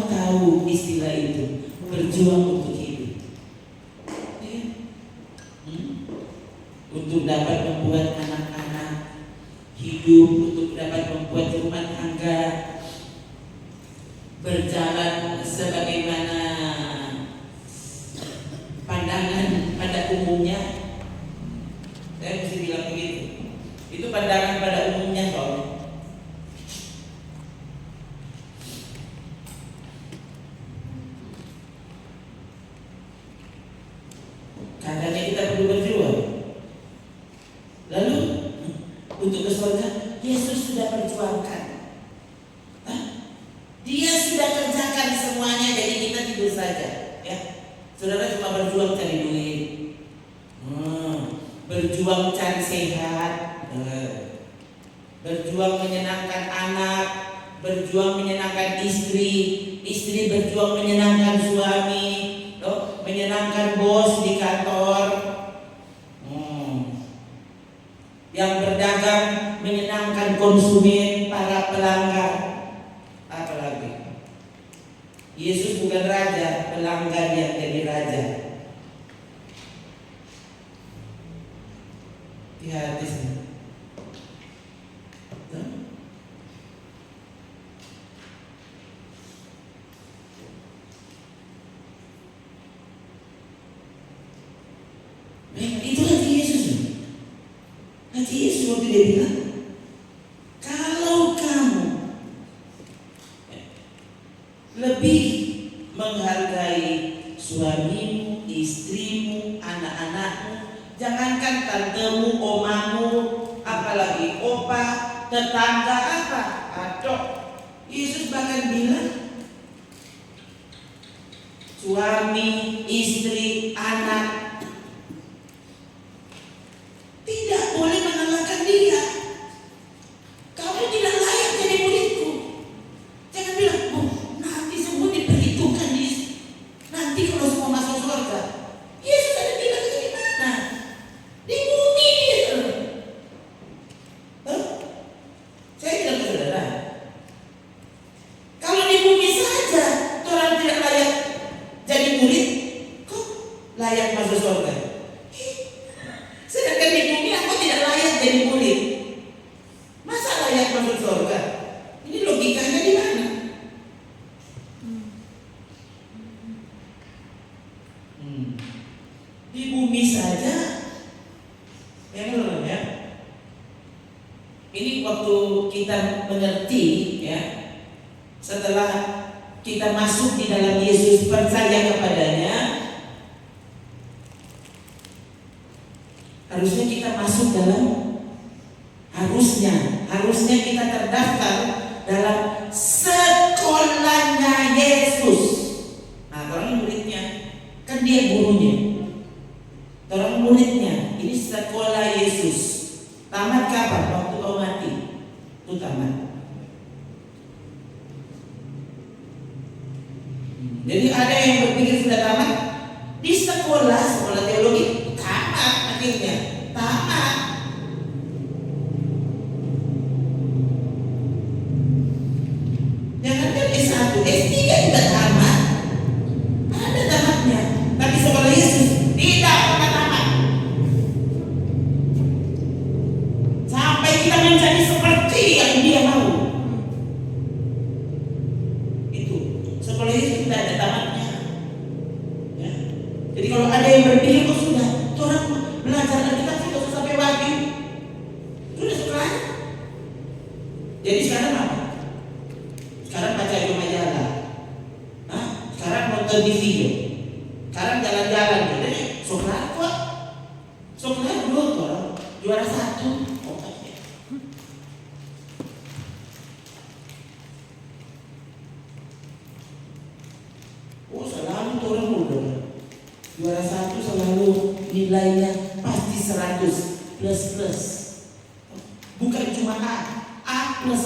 kau tahu istilah itu, berjuang untuk hidup, ya? Untuk dapat membuat anak-anak hidup, untuk dapat membuat rumah tangga berjalan sebagaimana pandangan pada umumnya. Saya mesti bilang begitu. Itu pandangan pada umumnya soalnya. Katanya kita perlu berjuang. Lalu untuk ke surga, Yesus sudah perjuangkan. Dia sudah kerjakan semuanya, jadi kita tidur saja, ya. Saudara cuma berjuang cari duit, berjuang cari sehat, berjuang menyenangkan anak, berjuang menyenangkan istri berjuang menyenangkan suami, menyenangkan bos di kantor, yang berdagang menyenangkan konsumen, para pelanggan. Apalagi Yesus bukan raja, pelanggan yang jadi raja. Hati-hati sih. Itu hati Yesus. Hati Yesus waktu dia bilang, kalau kamu lebih menghargai suamimu, istrimu, anak-anakmu, jangankan tantemu, omamu, apalagi opa, tetangga apa, aduh. Yesus bahkan bilang, suami, istri, anak tidak boleh mengalahkan dia. Kamu tidak layak jadi muridku. Jangan bilang, nanti semua diperhitungkan nanti kalau semua masuk surga. Yesus ada bilang di mana? Di bumi dia. Saya bilang ke saudara, kalau di bumi saja orang tidak layak jadi murid, kok layak masuk surga? Sedangkan di bumi aku tidak layak jadi murid, masa layak masuk surga? Ini logikanya di mana? Di bumi saja, ya. Ini waktu kita mengerti, ya, setelah kita masuk di dalam Yesus, percaya kepadanya, harusnya kita masuk dalam, harusnya kita terdaftar dalam sekolahnya Yesus. Nah, orang muridnya, kan dia gurunya. Orang muridnya, ini sekolah Yesus. Tamat kapan? Waktu kau mati. Itu tamat. Jadi ada yang berpikir sudah tamat di sekolah teologi, tamat akhirnya, tamat. Jangan kan S1, S3 juga tamat, ada tamatnya. Tapi sekolah Yesus tidak pernah tamat. Sampai kita menjadi seperti yang Dia mau. Itu sekolah Yesus tidak ada tamatnya, ya. Jadi kalau ada yang berpikir, oh sudah, orang belajar Alkitab sudah sampai wajib, sudah sekolah. Jadi sekarang apa? Sekarang baca majalah, sekarang nonton di video, sekarang jalan-jalan, jadi sekolah kok, sekolah dulu orang juara 1. Oh selalu orang muda juara 1 selalu nilainya pasti 100 plus. Bukan cuma A plus.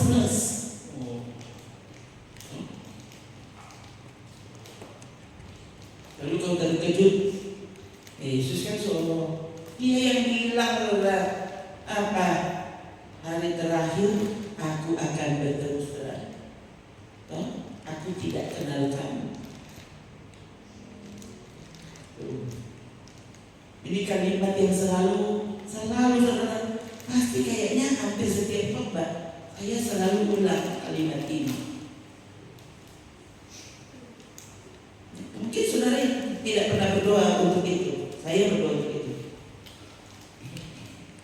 Lalu kau terkejut, Yesus kan seolah Dia yang bilang apa, hari terakhir aku akan berterus terang. Aku tidak kenal Ini kalimat yang selalu saudara, pasti kayaknya hampir setiap khotbah saya selalu ulang kalimat ini. Mungkin saudara tidak pernah berdoa untuk itu. Saya berdoa untuk itu.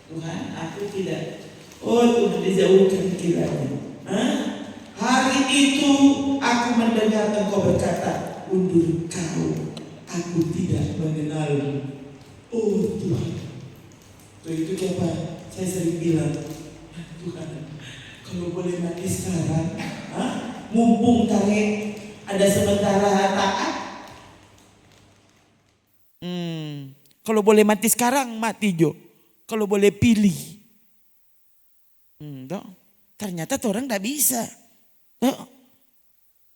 Tuhan, aku tidak. Oh Tuhan, dijauhkan kiranya. Hari itu aku mendengar Engkau berkata, undur kau, aku tidak mengenalmu. Oh Tuhan. Itu apa? Saya sering bilang, Tuhan, kalau boleh mati sekarang, mumpung tarik ada sementara taat. Kalau boleh mati sekarang, mati Jo. Kalau boleh pilih. Ternyata orang tidak bisa.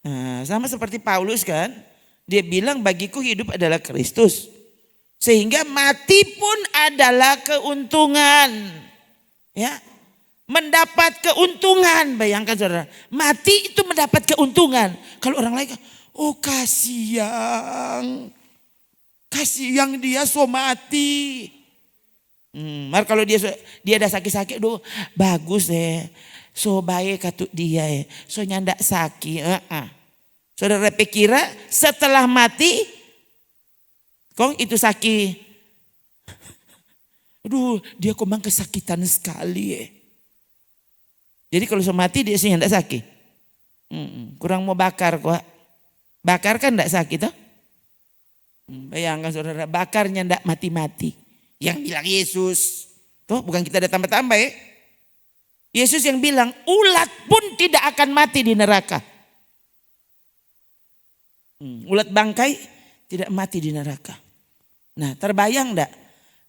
Nah, sama seperti Paulus kan. Dia bilang bagiku hidup adalah Kristus. Sehingga mati pun adalah keuntungan. Ya. Mendapat keuntungan. Bayangkan saudara. Mati itu mendapat keuntungan. Kalau orang lain, oh kasihan. Kasihan dia so mati. Kalau dia ada sakit-sakit, bagus so baik katuk dia so nyandak sakit. Saudara pikira setelah mati, kong itu sakit. Aduh, dia komang kesakitan sekali Jadi kalau so mati dia sih nyandak sakit. Kurang mau bakar kok. Bakar kan ndak sakit toh? Bayangkan saudara, bakarnya ndak mati-mati. Yang bilang Yesus. Tuh bukan kita ada tambah-tambah Yesus yang bilang ulat pun tidak akan mati di neraka. Ulat bangkai tidak mati di neraka. Nah terbayang enggak?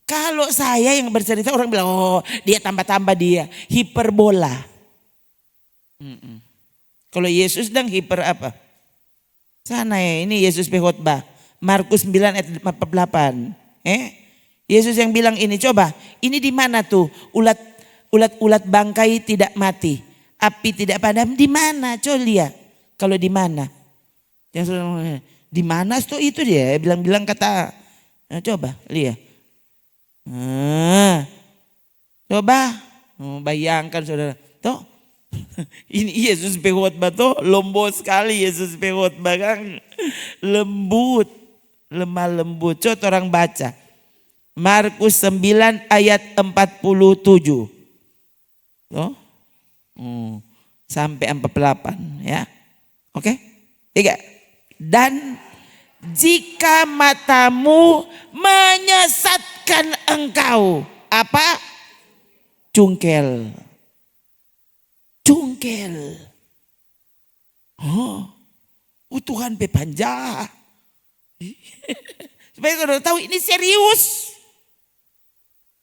Kalau saya yang bercerita orang bilang oh dia tambah-tambah dia. Hiperbola. Kalau Yesus sedang hiper apa? Sana ini Yesus khotbah. Markus 9 ayat 48. Yesus yang bilang ini, coba ini di mana tuh ulat bangkai tidak mati, api tidak padam, di mana? Coba lihat. Kalau di mana? Yang di mana tuh itu dia bilang kata. Nah, coba lihat. Coba bayangkan saudara. Tuh ini Yesus khotbah tuh lombo sekali Yesus khotbah kan. Lembut, lemah lembut. Coba orang baca. Markus 9 ayat 47. Sampai 48 ya. Oke? 3. Dan jika matamu menyesatkan engkau, apa? Cungkel. Cungkel. Oh Tuhan pepanja. Supaya saudara tahu ini serius.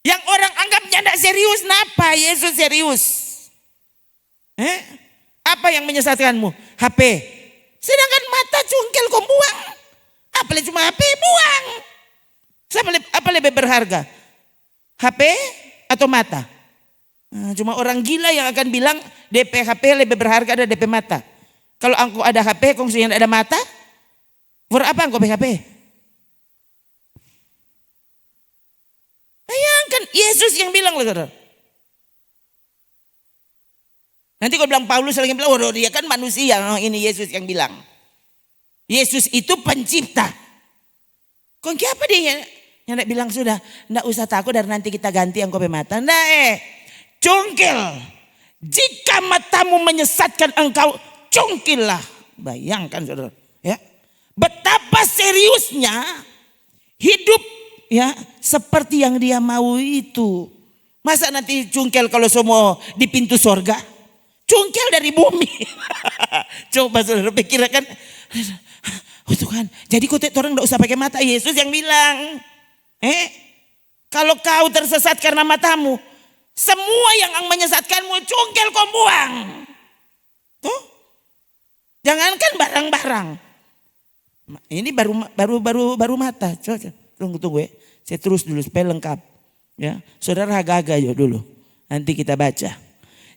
Yang orang anggapnya tidak serius, kenapa Yesus serius? Apa yang menyesatkanmu? HP. Sedangkan mata cungkel kau buang. Apalagi cuma HP buang. Apa lebih berharga? HP atau mata? Cuma orang gila yang akan bilang DP HP lebih berharga dari DP mata. Kalau engkau ada HP, kau yang ada mata, for apa engkau HP? Bayangkan Yesus yang bilang loh. Nanti kau bilang Paulus lagi bilang, oh dia kan manusia. Oh, ini Yesus yang bilang. Yesus itu pencipta. Kok apa dia yang bilang sudah, enggak usah takut dan nanti kita ganti engkau mata. Enggak cungkil. Jika matamu menyesatkan engkau, cungkillah. Bayangkan saudara. Ya. Betapa seriusnya hidup ya seperti yang dia mau itu. Masa nanti cungkel kalau semua di pintu sorga? Cungkel dari bumi. Coba saudara pikirkan. Oh Tuhan, jadi kau orang tidak usah pakai mata. Yesus yang bilang. Kalau kau tersesat karena matamu, semua yang menyesatkanmu cungkel kau buang. Tuh. Jangankan barang-barang. Ini baru mata. Coba tunggu ya. Saya terus dulu supaya lengkap. Ya, saudara agak-agak yuk dulu. Nanti kita baca.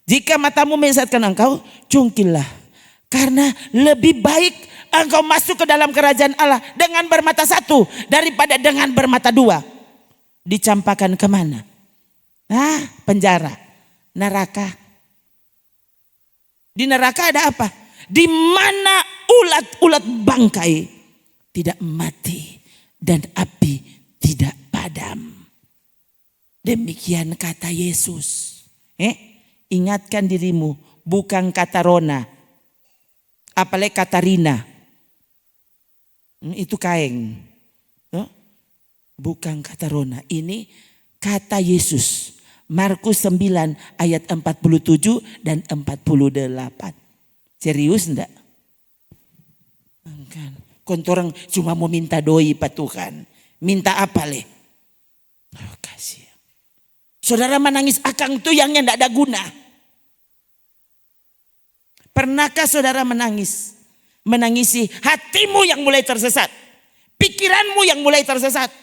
Jika matamu menyesatkan engkau, cungkillah. Karena lebih baik engkau masuk ke dalam kerajaan Allah dengan bermata satu daripada dengan bermata dua. dicampakkan kemana? Penjara, neraka. Di neraka ada apa? Di mana ulat-ulat bangkai tidak mati dan api tidak padam. Demikian kata Yesus. Ingatkan dirimu, bukan kata Rona, apalagi kata Rina. Itu kaeng. Bukan kata Rona, ini kata Yesus. Markus 9 ayat 47 dan 48. Serius enggak? Kontorang cuma mau minta doi patukan. Minta apa le? Kasih. Saudara menangis akang tuh yang enggak ada guna. Pernahkah saudara menangis? Menangisi hatimu yang mulai tersesat. Pikiranmu yang mulai tersesat.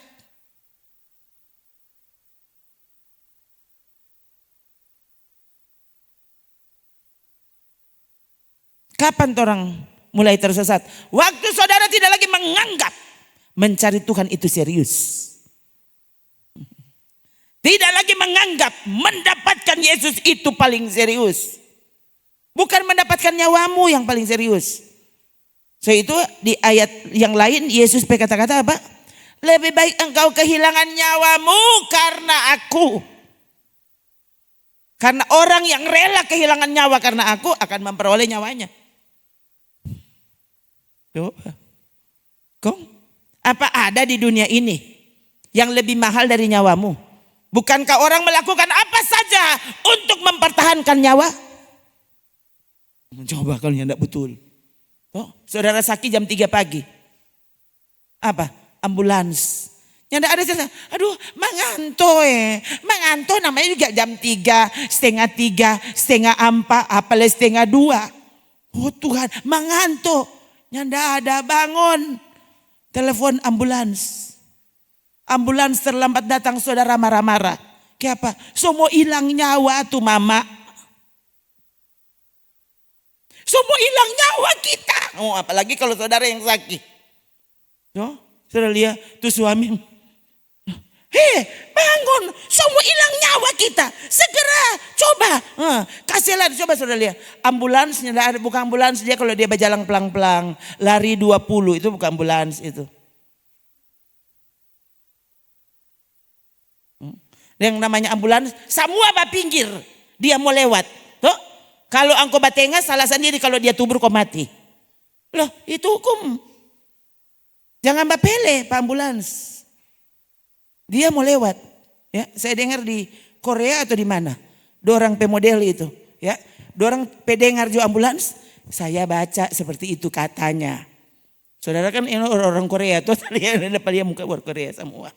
Kapan orang mulai tersesat? Waktu saudara tidak lagi menganggap mencari Tuhan itu serius. Tidak lagi menganggap mendapatkan Yesus itu paling serius. Bukan mendapatkan nyawamu yang paling serius. So itu di ayat yang lain Yesus berkata-kata apa? Lebih baik engkau kehilangan nyawamu karena aku. Karena orang yang rela kehilangan nyawa karena aku akan memperoleh nyawanya. Coba. Apa ada di dunia ini yang lebih mahal dari nyawamu? Bukankah orang melakukan apa saja untuk mempertahankan nyawa? Coba kalau tidak betul. Saudara sakit jam 3 pagi. Apa? Ambulans. Yang ada cerita, aduh manganto namanya juga jam 3, setengah 3, setengah 4, apalagi setengah 2. Oh Tuhan, manganto. Yang ada bangun. Telepon ambulans. Ambulans terlambat datang, saudara marah-marah. Kayak apa? Semua hilang nyawa tuh mama. Semua hilang nyawa kita. Oh apalagi kalau saudara yang sakit. Saudara lihat tuh suami. Bangun, semua hilang nyawa kita. Segera coba. Kasihlah coba saudara lihat. Ambulansnya bukan ambulans dia kalau dia berjalan pelang-pelang. Lari 20 itu bukan ambulans itu. Yang namanya ambulans semua pinggir. Dia mau lewat. Kalau engkau batengah salah sendiri kalau dia tubur kau mati. Loh itu hukum. Jangan bapele Pak ambulans. Dia mau lewat. Ya, saya dengar di Korea atau di mana. Dorang pemodel itu. Ya, dorang pedengar jo ambulans. Saya baca seperti itu katanya. Saudara kan ini orang Korea tuh lihat dia muka orang Korea semua.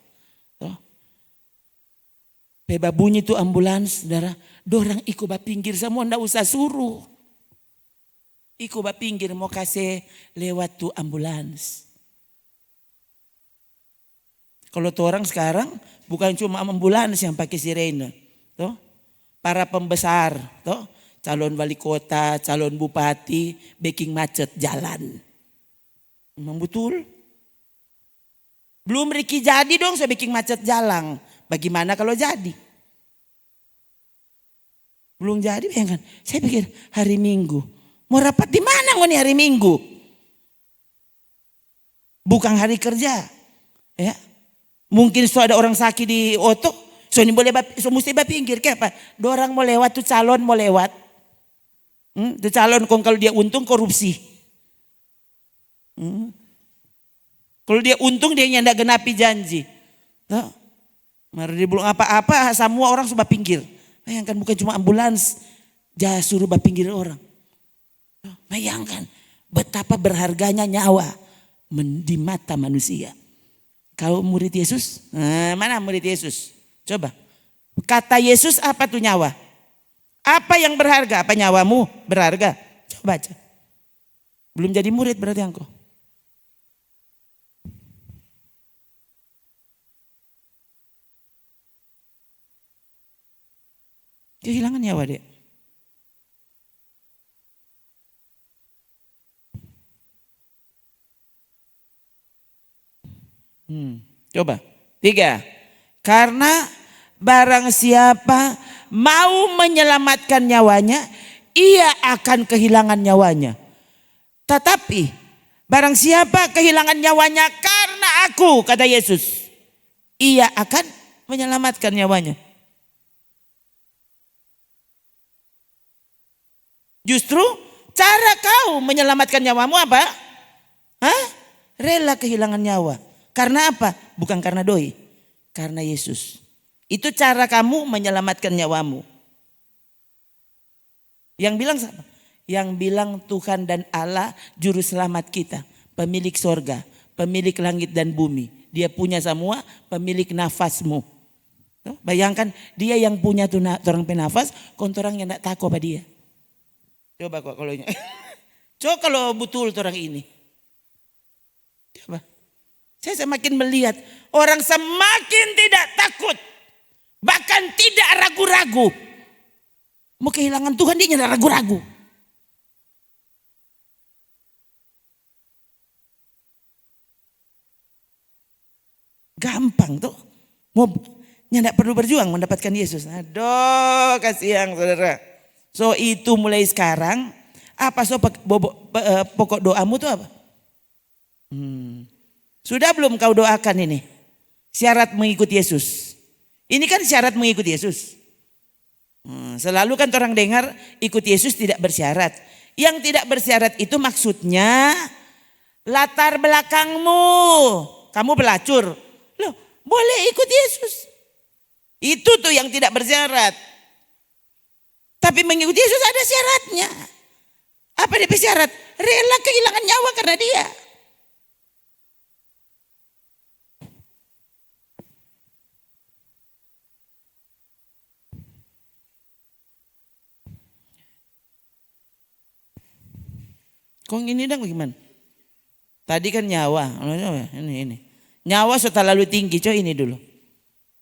Beba bunyi tuh ambulans, saudara. Dorang ikut pinggir semua, ndak usah suruh. Ikut pinggir mau kasih lewat tuh ambulans. Kalau tuh orang sekarang bukan cuma ambulans yang pakai sirene, toh. Para pembesar, toh. Calon wali kota, calon bupati, bikin macet jalan. Memang betul. Belum Riki jadi dong saya bikin macet jalan. Bagaimana kalau jadi? Belum jadi bayangkan. Saya pikir hari Minggu. Mau rapat di mana nih hari Minggu? Bukan hari kerja. Ya. Mungkin so ada orang sakit di oto. So ini boleh so mesti pinggir kayak apa? Dua orang mau lewat tuh calon mau lewat. Tuh calon kalau dia untung korupsi. Kalau dia untung dia nyandak genapi janji. Tuh. Mari dia belum apa-apa, semua orang sudah pinggir. Bayangkan bukan cuma ambulans, suruh pinggir orang. Bayangkan betapa berharganya nyawa di mata manusia. Kau murid Yesus? Mana murid Yesus? Coba. Kata Yesus apa tuh nyawa? Apa yang berharga? Apa nyawamu berharga? Coba baca. Belum jadi murid berarti engkau. Kehilangan nyawa dek. Coba. 3. Karena barang siapa mau menyelamatkan nyawanya, ia akan kehilangan nyawanya. Tetapi barang siapa kehilangan nyawanya karena aku, kata Yesus, ia akan menyelamatkan nyawanya. Justru cara kau menyelamatkan nyawamu apa? Hah? Rela kehilangan nyawa. Karena apa? Bukan karena doi. Karena Yesus. Itu cara kamu menyelamatkan nyawamu. Yang bilang siapa? Yang bilang Tuhan dan Allah juru selamat kita. Pemilik sorga. Pemilik langit dan bumi. Dia punya semua, pemilik nafasmu. Bayangkan dia yang punya tuh orang penafas, kontorang yang tidak takut apa dia. Coba kok kalau ini. Coba kalau betul orang ini. Coba. Saya semakin melihat orang semakin tidak takut. Bahkan tidak ragu-ragu. Mau kehilangan Tuhan dia tidak ragu-ragu. Gampang tuh. Mau tidak perlu berjuang mendapatkan Yesus. Aduh kasihan saudara. So itu mulai sekarang, apa pokok doamu tuh apa? Sudah belum kau doakan ini? Syarat mengikuti Yesus. Ini kan syarat mengikuti Yesus. Selalu kan orang dengar ikut Yesus tidak bersyarat. Yang tidak bersyarat itu maksudnya latar belakangmu. Kamu pelacur. Loh, boleh ikut Yesus. Itu tuh yang tidak bersyarat. Tapi mengikuti Yesus ada syaratnya. Apa dia syarat? Rela kehilangan nyawa karena dia. Kok ini dong bagaimana? Tadi kan nyawa. Ini. Nyawa sudah terlalu tinggi. Coba ini dulu.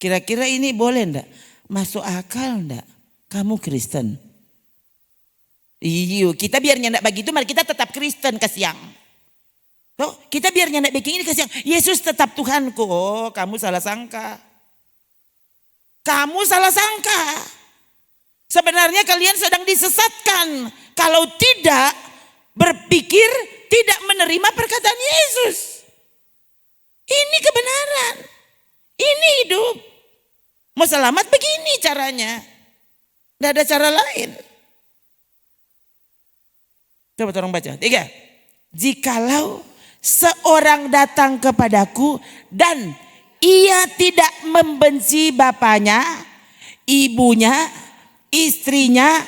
Kira-kira ini boleh enggak? Masuk akal enggak? Kamu Kristen. Iya, kita biar nyandak begitu, mari kita tetap Kristen kasiang. Oh, kita biar nyandak begini kasiang. Yesus tetap Tuhanku. Oh, kamu salah sangka. Kamu salah sangka. Sebenarnya kalian sedang disesatkan. Kalau tidak berpikir, tidak menerima perkataan Yesus. Ini kebenaran. Ini hidup. Mau selamat begini caranya. Tidak ada cara lain. Coba tolong baca. 3. Jikalau seorang datang kepadaku dan ia tidak membenci bapaknya, ibunya, istrinya,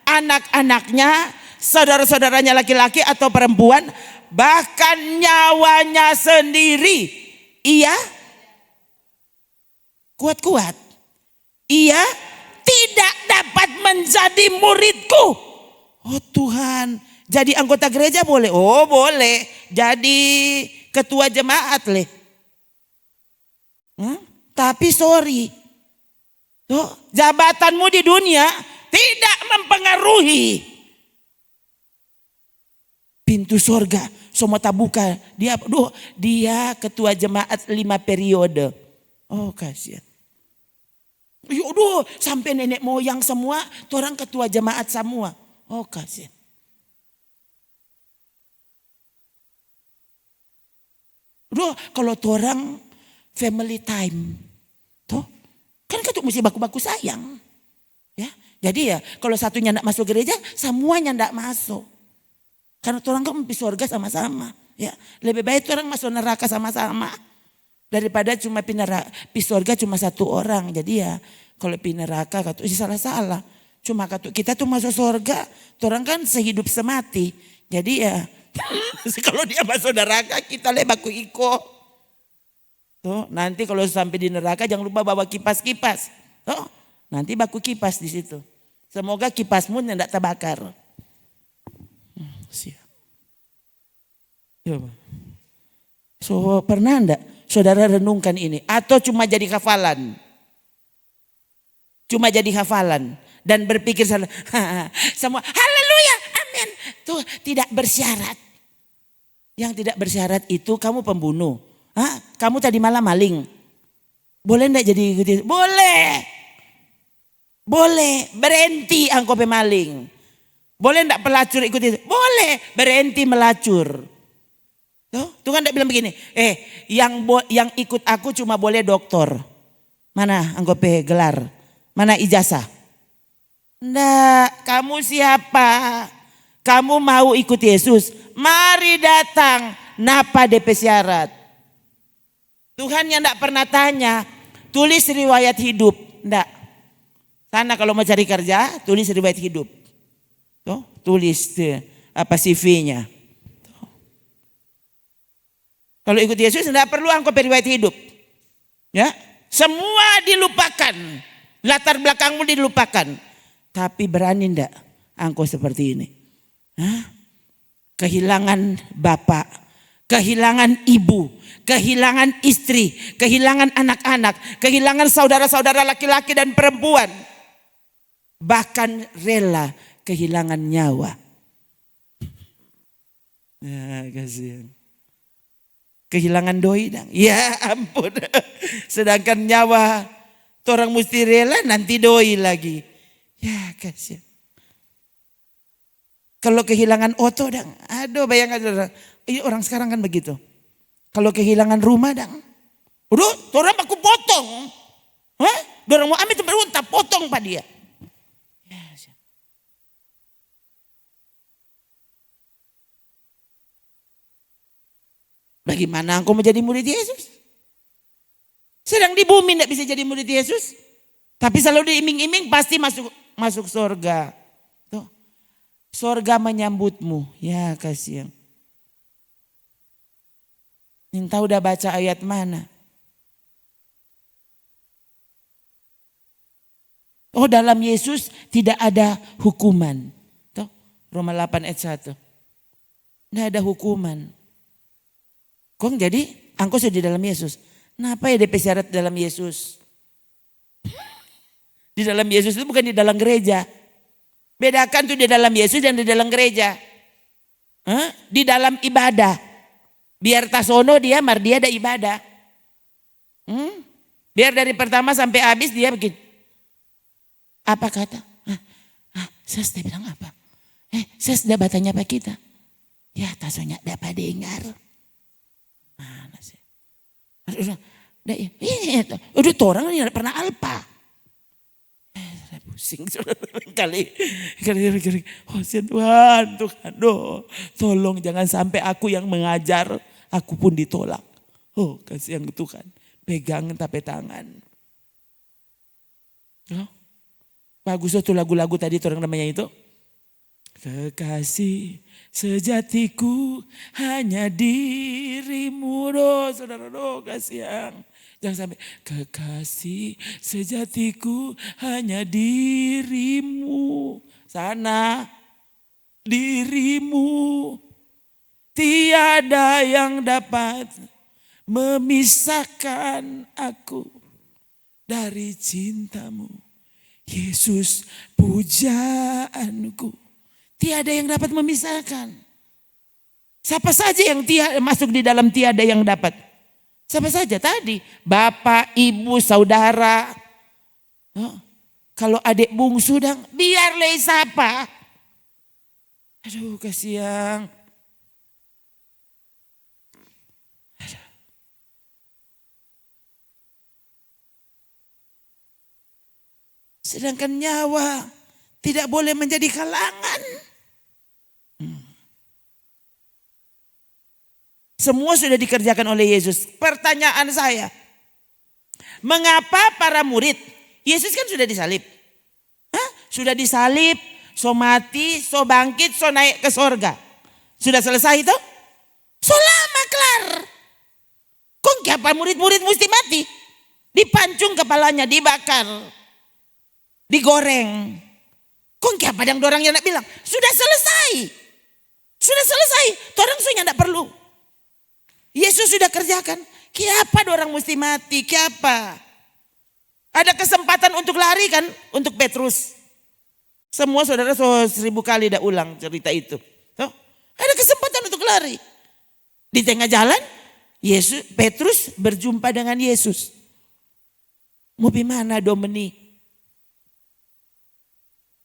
anak-anaknya, saudara-saudaranya laki-laki atau perempuan, bahkan nyawanya sendiri, ia kuat-kuat. Ia tidak dapat menjadi muridku. Oh Tuhan, jadi anggota gereja boleh? Oh boleh. Jadi ketua jemaat leh. Tapi sorry. Tuh, jabatanmu di dunia tidak mempengaruhi pintu surga. Semua tak buka. Dia ketua jemaat 5 periode. Oh kasihan. Yaudah sampai nenek moyang semua, orang ketua jemaat semua. Oh kasihan. Udah kalau orang family time, tuh kan ketuk mesti baku-baku sayang, ya. Jadi ya kalau satunya ndak masuk gereja, semuanya ndak masuk. Karena orang kan pergi surga sama-sama, ya. Lebih baik orang masuk neraka sama-sama. Daripada cuma pi surga cuma satu orang. Jadi ya kalau pi neraka kata salah-salah. Cuma kata kita tuh masuk surga, orang kan sehidup semati. Jadi ya kalau dia masuk neraka kita baku iko. Tuh nanti kalau sampai di neraka jangan lupa bawa kipas-kipas. Tuh nanti baku kipas di situ. Semoga kipasmu tidak terbakar. Siap. So pernah enggak saudara renungkan ini atau cuma jadi hafalan? Cuma jadi hafalan dan berpikir semua haleluya, amin. Tuh tidak bersyarat. Yang tidak bersyarat itu kamu pembunuh. Kamu tadi malam maling. Boleh enggak jadi ikut Yesus? Boleh. Boleh, berhenti angko pemaling. Boleh enggak pelacur ikut Yesus? Boleh, berhenti melacur. Tuhan enggak bilang begini, yang ikut aku cuma boleh doktor. Mana angko gelar? Mana ijazah? Enggak, kamu siapa? Kamu mau ikut Yesus? Mari datang, napa DP syarat? Tuhan yang enggak pernah tanya, tulis riwayat hidup. Enggak. Sana kalau mau cari kerja, tulis riwayat hidup. Tulis CV-nya. Kalau ikut Yesus enggak perlu angko riwayat hidup. Ya, semua dilupakan. Latar belakangmu dilupakan. Tapi berani enggak angko seperti ini? Kehilangan bapak, kehilangan ibu, kehilangan istri, kehilangan anak-anak, kehilangan saudara-saudara laki-laki dan perempuan. Bahkan rela kehilangan nyawa. Ya, kasihan. Kehilangan doi dong. Ya ampun. Sedangkan nyawa orang mesti rela nanti doi lagi. Ya kasihan. Kalau kehilangan oto dong. Aduh bayangkan orang sekarang kan begitu. Kalau kehilangan rumah dong. Udah orang aku potong. Orang mau ambil tempat unta potong pak dia. Bagaimana engkau menjadi murid Yesus? Sedang di bumi tidak bisa jadi murid Yesus. Tapi selalu diiming-iming pasti masuk surga. Tuh. Surga menyambutmu. Ya kasihan. Minta udah baca ayat mana? Oh dalam Yesus tidak ada hukuman. Tuh, Roma 8 ayat 1. Tidak ada hukuman. Kok jadi engkau sudah di dalam Yesus. Kenapa ya DP syarat dalam Yesus? Di dalam Yesus itu bukan di dalam gereja. Bedakan tuh di dalam Yesus dan di dalam gereja. Di dalam ibadah. Biar tasono dia ada ibadah. Biar dari pertama sampai habis dia begitu. Apa kata? Saya sudah bilang apa? Saya sudah batanya apa kita? Ya tasonya dapat dengar. Mana sih? Udah orang ini pernah alpa. Saya pusing kali. Oh Tuhan, tolong jangan sampai aku yang mengajar, aku pun ditolak. Oh kasihan Tuhan, pegang tape tangan. Bagus tuh lagu-lagu tadi orang namanya itu. Kekasih sejatiku hanya dirimu, saudara, kasihan. Jangan sampai kekasih sejatiku hanya dirimu. Sana dirimu, tiada yang dapat memisahkan aku dari cintamu. Yesus pujaanku. Tiada yang dapat memisahkan. Siapa saja yang masuk di dalam tiada yang dapat? Siapa saja tadi? Bapak, ibu, saudara. Kalau adik bungsu biar siapa. Aduh kasihan. Sedangkan nyawa tidak boleh menjadi kalangan. Semua sudah dikerjakan oleh Yesus. Pertanyaan saya, mengapa para murid, Yesus kan sudah disalib. Sudah disalib, so mati, so bangkit, so naik ke sorga. Sudah selesai itu? So lama kelar. Kok kenapa murid-murid mesti mati? Dipancung kepalanya, dibakar, digoreng. Kok kenapa yang dorang yang nak bilang, sudah selesai. Sudah selesai, orang sudah tidak perlu. Yesus sudah kerjakan. Kenapa orang mesti mati? Kenapa? Ada kesempatan untuk lari kan? Untuk Petrus. Semua saudara 1000 kali dah ulang cerita itu. Ada kesempatan untuk lari. Di tengah jalan, Petrus berjumpa dengan Yesus. Mau bagaimana Domini?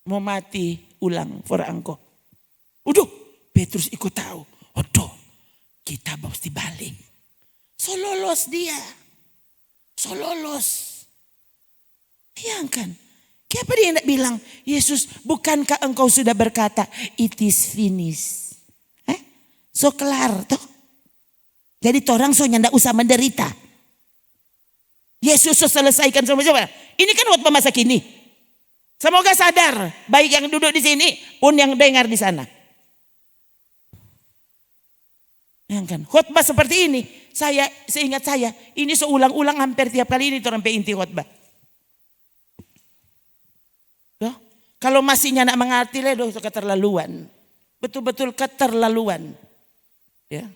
Mau mati ulang for angko. Udah, Petrus ikut tahu. Waduh, kita mesti balik. So lolos dia. So lolos. Bayangkan. Kenapa dia tidak bilang, Yesus bukankah engkau sudah berkata, it is finished. So kelar toh. Jadi orang so nyandak usah menderita. Yesus so selesaikan semua. Ini kan waktu masa kini. Semoga sadar, baik yang duduk di sini pun yang dengar di sana. Yang kan, khotbah seperti ini, seingat saya, ini seulang-ulang hampir tiap kali ini orang inti khotbah. Loh, kalau masih nak mengerti ledo keterlaluan, betul-betul keterlaluan. Ya,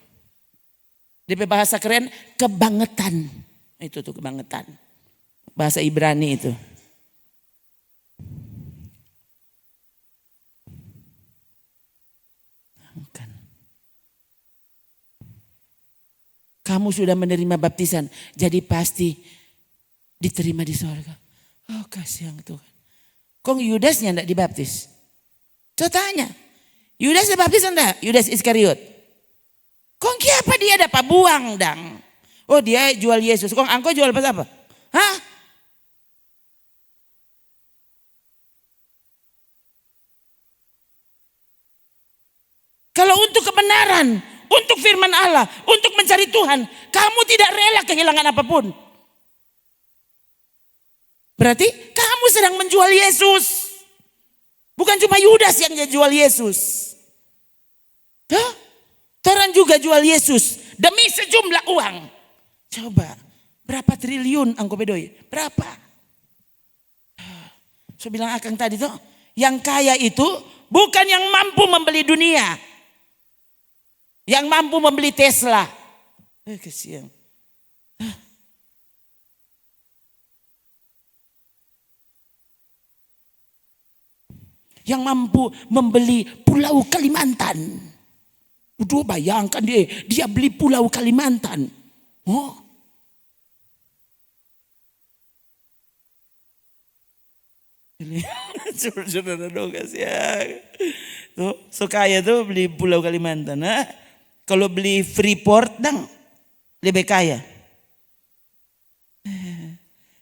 di bahasa keren kebangetan, itu tuh kebangetan, bahasa Ibrani itu. Kamu sudah menerima baptisan, jadi pasti diterima di surga. Oh kasihan Tuhan. Kok Yudasnya enggak dibaptis? Coba tanya. Yudas dibaptis enggak? Yudas Iskariot. Kok apa dia dapat buang dang? Oh dia jual Yesus. Kok angko jual pas apa? Hah? Kalau untuk kebenaran, untuk firman Allah, untuk mencari Tuhan, kamu tidak rela kehilangan apapun. Berarti kamu sedang menjual Yesus. Bukan cuma Yudas yang jual Yesus. Hah? Orang juga jual Yesus demi sejumlah uang. Coba, berapa triliun angko bedoi? Berapa? Saya bilang akang tadi tuh, yang kaya itu bukan yang mampu membeli dunia. Yang mampu membeli Tesla. Kasihan. Yang mampu membeli Pulau Kalimantan. Udah bayangkan dia beli Pulau Kalimantan. Oh. Saudara dong kasihan. Tuh, so kaya tuh beli Pulau Kalimantan. Kalau beli Freeport dang lebih kaya.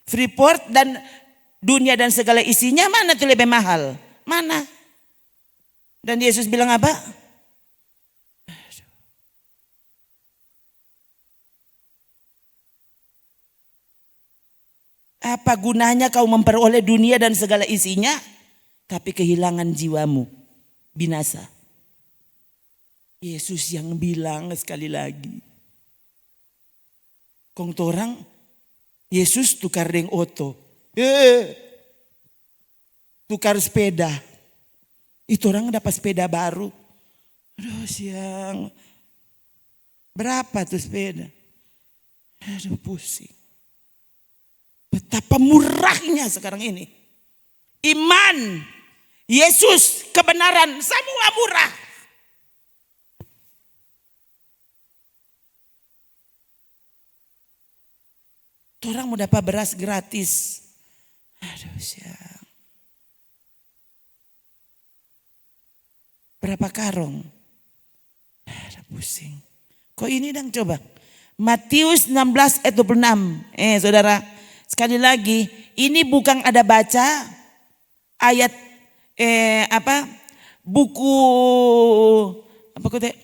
Freeport dan dunia dan segala isinya mana tuh lebih mahal? Mana? Dan Yesus bilang apa? Apa gunanya kau memperoleh dunia dan segala isinya, tapi kehilangan jiwamu, binasa. Yesus yang bilang sekali lagi. Kong torang, Yesus tukar deng oto. Tukar sepeda. Itu orang dapat sepeda baru. Aduh siang. Berapa tuh sepeda? Aduh pusing. Betapa murahnya sekarang ini. Iman, Yesus, kebenaran, semua murah. Orang mau dapat beras gratis. Aduh siang. Berapa karung? Aduh pusing. Kok ini dong coba. Matius 16 ayat 26. Saudara. Sekali lagi, ini bukan ada baca ayat buku apa kata?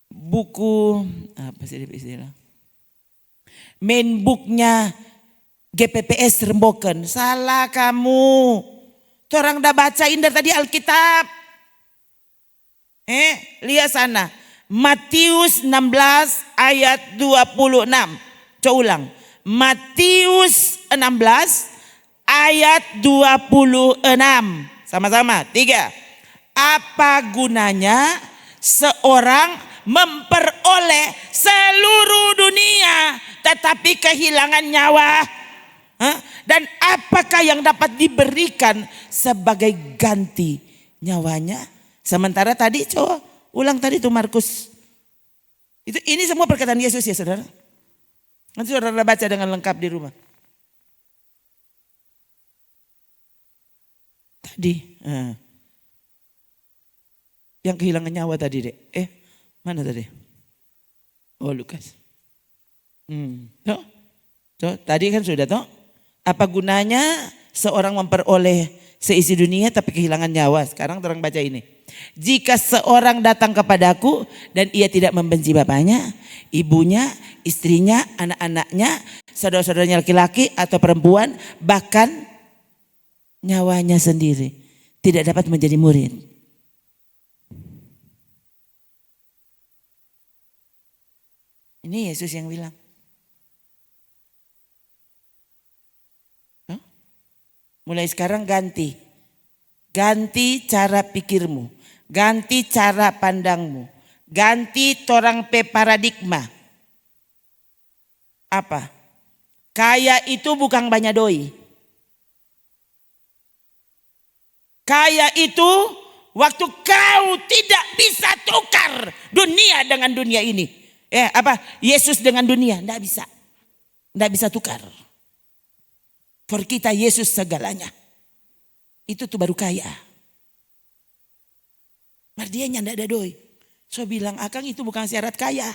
Buku apa sih istilah? Main booknya GPPS Remboken. Salah kamu. Orang udah bacain dari tadi Alkitab. Lihat sana. Matius 16 ayat 26. Coba ulang. Matius 16 ayat 26. Sama-sama. 3. Apa gunanya seorang memperoleh seluruh dunia tetapi kehilangan nyawa? Dan apakah yang dapat diberikan sebagai ganti nyawanya? Sementara tadi coba ulang tadi tuh Markus. Ini semua perkataan Yesus ya saudara. Nanti saudara baca dengan lengkap di rumah. Tadi. Yang kehilangan nyawa tadi dek. Mana tadi? Oh Lukas. Tadi kan sudah toh. Apa gunanya seorang memperoleh seisi dunia tapi kehilangan nyawa? Sekarang terang baca ini. Jika seorang datang kepadaku dan ia tidak membenci bapaknya, ibunya, istrinya, anak-anaknya, saudara-saudaranya laki-laki atau perempuan, bahkan nyawanya sendiri, tidak dapat menjadi murid. Ini Yesus yang bilang. Mulai sekarang ganti cara pikirmu, ganti cara pandangmu, ganti torang pe paradigma. Apa? Kaya itu bukan banyak doi. Kaya itu waktu kau tidak bisa tukar dunia dengan dunia ini. Yesus dengan dunia, enggak bisa. Enggak bisa tukar. For kita Yesus segalanya. Itu tuh baru kaya. Mardianya enggak ada doi. So bilang akang itu bukan syarat kaya.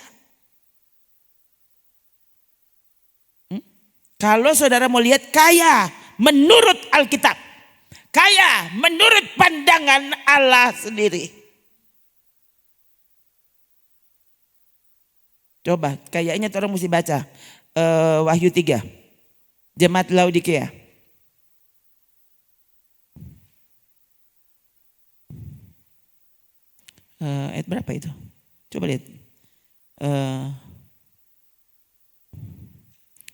Kalau saudara mau lihat kaya menurut Alkitab. Kaya menurut pandangan Allah sendiri. Coba kayaknya orang mesti baca Wahyu 3. Jemaat Laodikia. Ayat berapa itu? Coba lihat.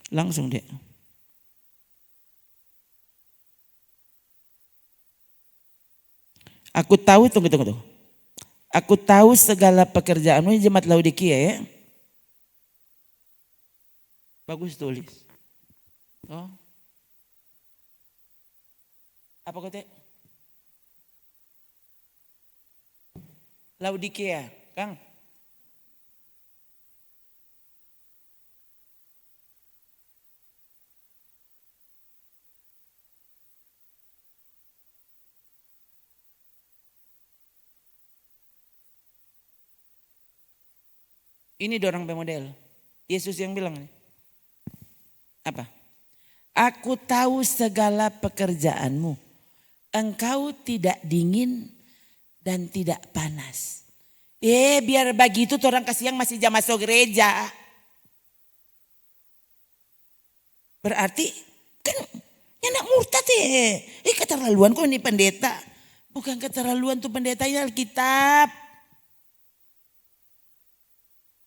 Langsung deh. Aku tahu, tunggu. Aku tahu segala pekerjaanmu, jemaat Laodikia ya. Bagus tulis. Oh. Apa kata? Laodikia, Kang. Ini dorang pemodel. Yesus yang bilang nih. Apa? Aku tahu segala pekerjaanmu. Engkau tidak dingin dan tidak panas. Biar begitu orang kasih yang masih jam masuk gereja. Berarti kan nyak murtad keterlaluan kok ini pendeta. Bukan keterlaluan tuh pendeta, ini Alkitab.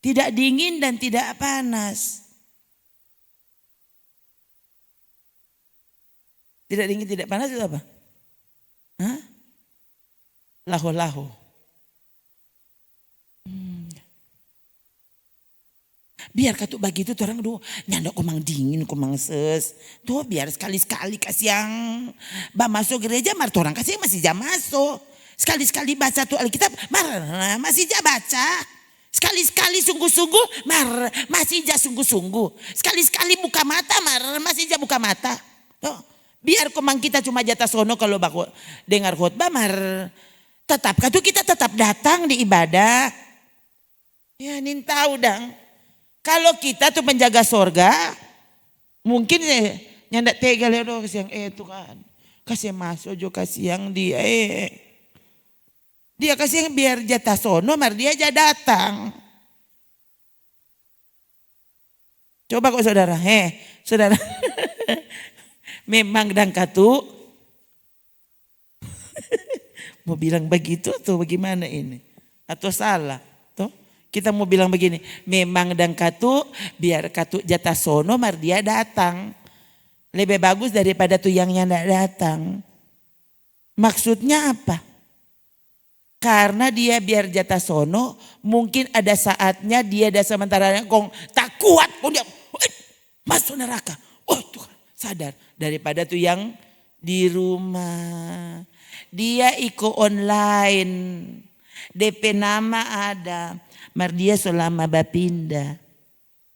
Tidak dingin dan tidak panas. Tidak dingin, tidak panas itu apa? Laho-laho. Biar katu begitu orang nyanda komang dingin, komang ses. Tuh biar sekali-sekali kasih yang masuk gereja, mar orang kasih masih jam masuk. Sekali-sekali baca tuh Alkitab, mar masih jam baca. Sekali-sekali sungguh-sungguh, mar masih jam sungguh-sungguh. Sekali-sekali buka mata, mar masih jam buka mata. Tuh. Biar komang kita cuma jatah sono kalau dengar khotbah, mar tetap katu kita tetap datang di ibadah. Ya nin tahu dang. Kalau kita tuh penjaga sorga, mungkin nyandak tega lihat kasih yang itu kan. Kasih masuk jo kasih yang dia Dia kasih yang biar jatah sono, mar dia aja datang. Coba kok saudara, saudara. Memang dan katu mau bilang begitu atau bagaimana ini? Atau salah? Tuh, kita mau bilang begini, memang dan katu biar katu jatah sono mar dia datang. Lebih bagus daripada tuh yang ndak datang. Maksudnya apa? Karena dia biar jatah sono, mungkin ada saatnya dia ada sementara kong tak kuat, kong dia masuk neraka. Oh Tuhan, sadar daripada tuh yang di rumah. Dia ikut online, DP nama ada, mar dia selama bapinda.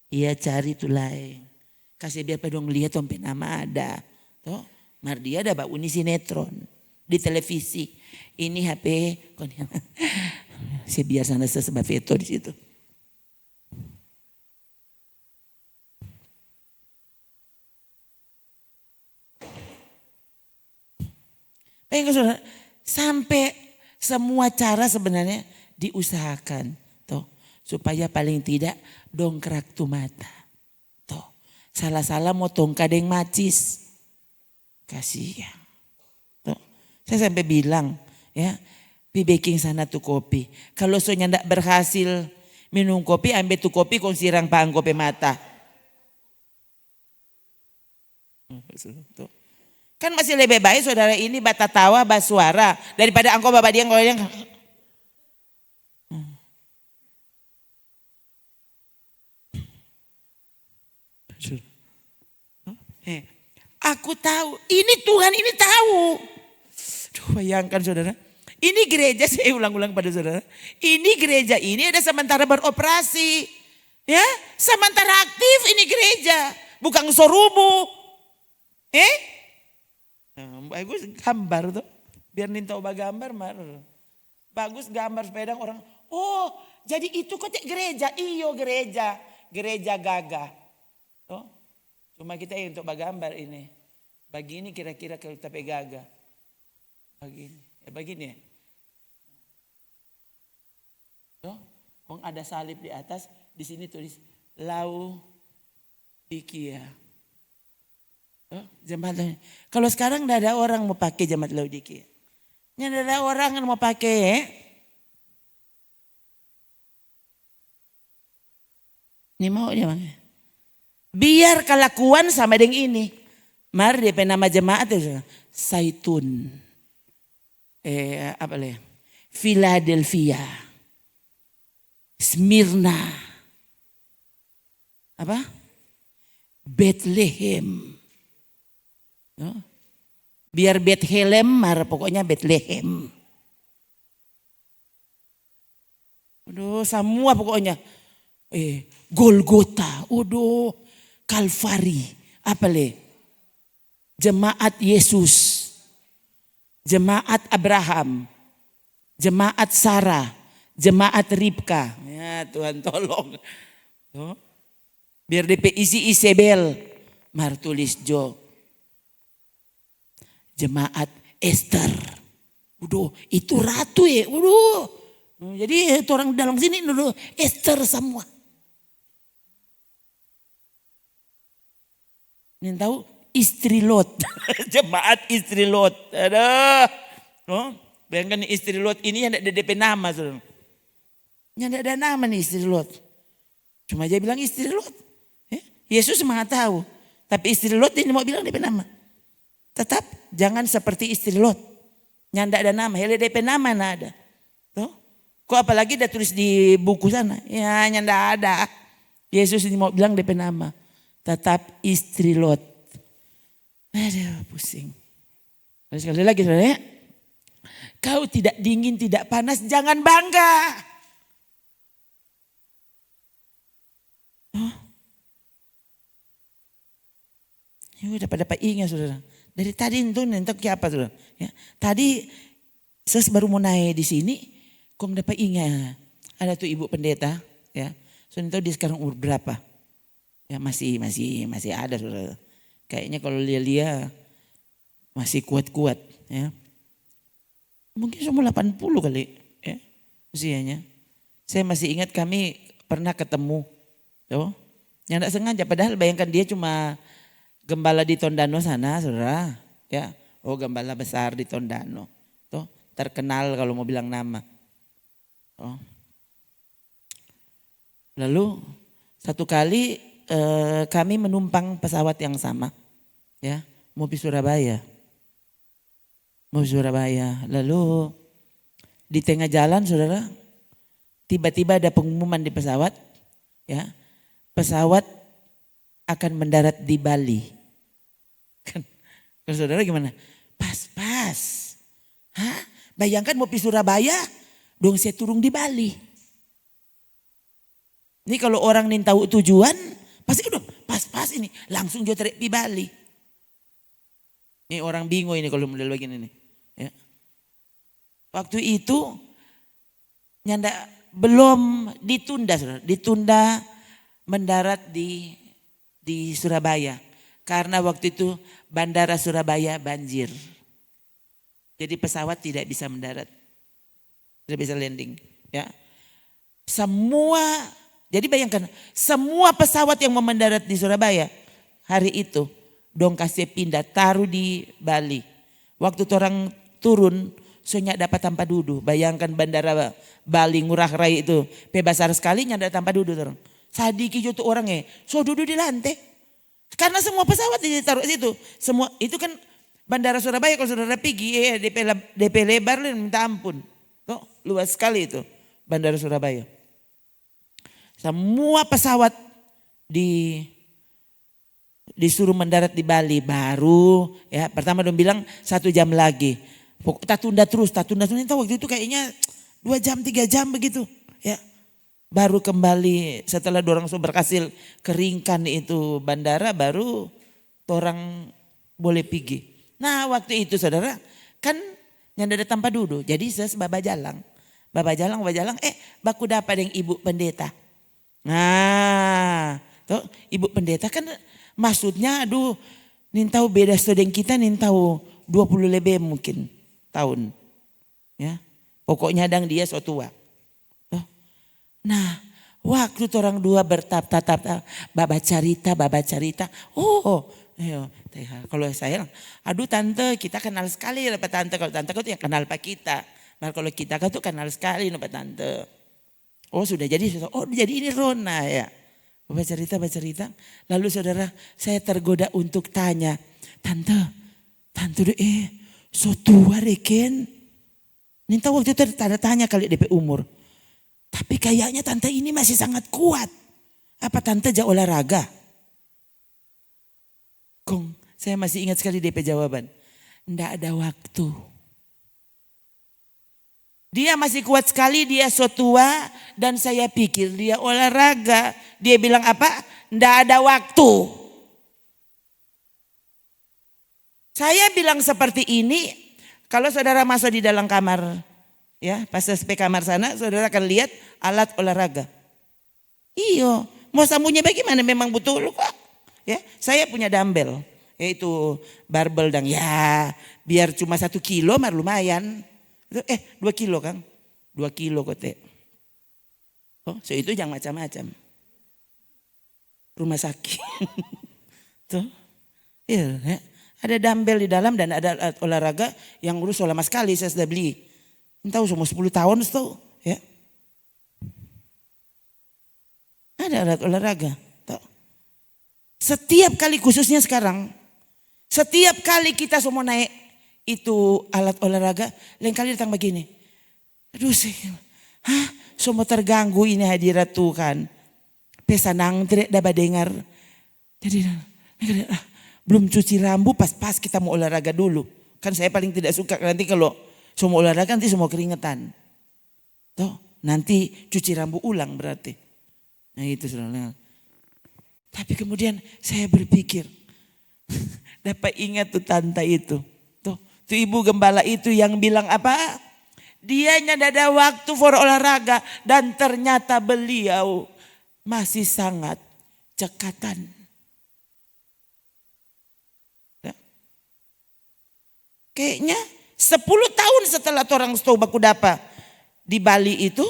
Iya cari tuh lain. Kasih biar pedong lihat tompe nama ada. Toh, Mardia ada Mbak Uni sinetron di televisi. Ini HP saya biar sana sebab veto di situ. Sampai semua cara sebenarnya diusahakan toh supaya paling tidak dongkrak tuh mata. Toh, salah-salah motong kadeng macis. Kasihan. Toh, saya sampai bilang ya, pi baking sana tuh kopi. Kalau soalnya ndak berhasil minum kopi, ambil tuh kopi kau sirang pang kopi mata. Tuh. Kan masih lebih baik saudara ini batatawa basuara daripada angkau bapak dia yang aku tahu, ini Tuhan ini tahu. Duh, bayangkan saudara, ini gereja saya ulang-ulang pada saudara. Ini gereja ini ada sementara beroperasi, ya, sementara aktif ini gereja, bukan sorumu, bagus gambar tuh, biar ninto gambar mar. Bagus gambar sepeda orang. Oh, jadi itu kotek gereja, iyo gereja gagah. Oh, cuma kita untuk gambar ini. Begini kira-kira kalau tapi gagah. Begini ya. Oh, kong ada salib di atas, di sini tulis Laodikia. Oh, jemaat. Kalau sekarang tidak ada orang mau pakai jemaat Laodikia. Tidak ada orang yang mau pakai. Ini mau dia. Biar kelakuan sama dengan ini. Mari dia nama jemaat itu Zaitun. Philadelphia. Smyrna. Bethlehem. No? Biar Bethlehem, pokoknya Bethlehem. Aduh, semua pokoknya. Golgota, Kalvari, Jemaat Yesus, Jemaat Abraham, Jemaat Sarah, Jemaat Ribka. Ya Tuhan tolong. Biar DP isi Isabel, tulis Jo. Jemaat Esther. Itu ratu ya. Jadi orang dalam sini Esther semua. Ini tahu istri Lot. Jemaat istri Lot. Ada. Bayangkan istri Lot ini yang ada DP nama. Yang ada nama nih istri Lot. Cuma dia bilang istri Lot. Yesus mah tahu. Tapi istri Lot ini mau bilang DP nama. Tetap jangan seperti istri Lot. Nyanda ada nama. Hele DP nama ada. Tuh. Kok apalagi udah tulis di buku sana. Ya nyanda ada. Yesus ini mau bilang DP nama. Tetap istri Lot. Aduh pusing. Sekali lagi saudara ya. Kau tidak dingin, tidak panas, jangan bangga. Ya udah pada ingat saudara. Dari tadi itu nentok apa saudara? Ya, tadi saya baru mau naik di sini, kong dapat ingat ada tuh ibu pendeta, ya. Soalnya tahu dia sekarang umur berapa? Ya masih ada saudara. Kayaknya kalau lihat masih kuat-kuat, ya. Mungkin semua 80 kali, ya usianya. Saya masih ingat kami pernah ketemu, tuh. Yang tidak sengaja, padahal bayangkan dia cuma gembala di Tondano sana, saudara. Ya, gembala besar di Tondano. Tuh, terkenal kalau mau bilang nama. Lalu satu kali kami menumpang pesawat yang sama, ya, mau pergi Surabaya. Lalu di tengah jalan, saudara, tiba-tiba ada pengumuman di pesawat, ya, pesawat akan mendarat di Bali. Kan saudara gimana? Pas. Hah? Bayangkan mau pergi Surabaya, dong saya turun di Bali. Ini kalau orang nih tahu tujuan, pasti udah pas-pas ini. Langsung dia tarik pi Bali. Ini orang bingung ini kalau model begini nih. Ya. Waktu itu nyanda belum ditunda, saudara. Ditunda mendarat di Surabaya. Karena waktu itu bandara Surabaya banjir. Jadi pesawat tidak bisa mendarat. Tidak bisa landing. Ya. Jadi bayangkan semua pesawat yang mau mendarat di Surabaya hari itu dong kasih pindah taruh di Bali. Waktu orang turun soalnya dapat tanpa duduk. Bayangkan bandara Bali Ngurah Rai itu besar sekali nyanda tanpa duduk orang. Sadiki itu orangnya so duduk di lantai. Karena semua pesawat ditaruh situ. Semua itu kan bandara Surabaya kalau saudara pergi DP lebar minta ampun. Tuh, luas sekali itu bandara Surabaya. Semua pesawat disuruh mendarat di Bali baru ya pertama dong bilang 1 jam lagi. Tak tunda terus waktu itu kayaknya 2 jam 3 jam begitu ya. Baru kembali setelah dorang berhasil keringkan itu bandara baru orang boleh pergi. Nah waktu itu saudara kan nyanda ada tanpa duduk jadi saya Baba Jalang baku dapat yang ibu pendeta. Nah, tuh ibu pendeta kan maksudnya nintau beda student kita nintau 20 lebih mungkin tahun. Ya. Pokoknya dia so tua. Tuh. Nah, waktu orang dua bertatap baba cerita. Oh, ayo, kalau saya tante kita kenal sekali Pak tante, kalau tante kau tuh yang kenal Pak kita. Nah, kalau kita kan tuh kenal sekali Pak tante. Oh sudah jadi ini Rona ya. Bapak cerita. Lalu saudara saya tergoda untuk tanya. Tante so tua reken. Ninta waktu itu tanda tanya kali DP umur. Tapi kayaknya tante ini masih sangat kuat. Apa tante olahraga? Kong saya masih ingat sekali DP jawaban. Nggak ada waktu. Dia masih kuat sekali, dia so tua dan saya pikir dia olahraga. Dia bilang apa? Nggak ada waktu. Saya bilang seperti ini, kalau saudara masuk di dalam kamar, ya pas sampai kamar sana, saudara akan lihat alat olahraga. Iyo, mau sambungnya bagaimana? Memang betul kok. Ya, saya punya dumbbell, yaitu barbel dan ya biar cuma 1 kilo mah lumayan. 2 kilo Kang. 2 kilo kote. Oh, so itu jangan macam-macam. Rumah sakit. Tuh. Ya, ada dumbbell di dalam dan ada alat olahraga yang urus lama sekali saya sudah beli. Entah semua 10 tahun tuh, ya. Ada alat olahraga. Tuh. Setiap kali khususnya sekarang, setiap kali kita semua naik itu alat olahraga, lain kali datang begini. Aduh semua terganggu ini hadirat Tuhan. Pesanang tidak dapat dengar. Jadi belum cuci rambut pas kita mau olahraga dulu. Kan saya paling tidak suka nanti kalau semua olahraga nanti semua keringetan. Tuh, nanti cuci rambut ulang berarti. Nah itu saudara. Tapi kemudian saya berpikir, dapat ingat tuh tante itu. Tuh ibu gembala itu yang bilang apa? Dia tidak ada waktu for olahraga dan ternyata beliau masih sangat cekatan. Ya. Kayaknya 10 tahun setelah orang Stoba Kudapa di Bali itu,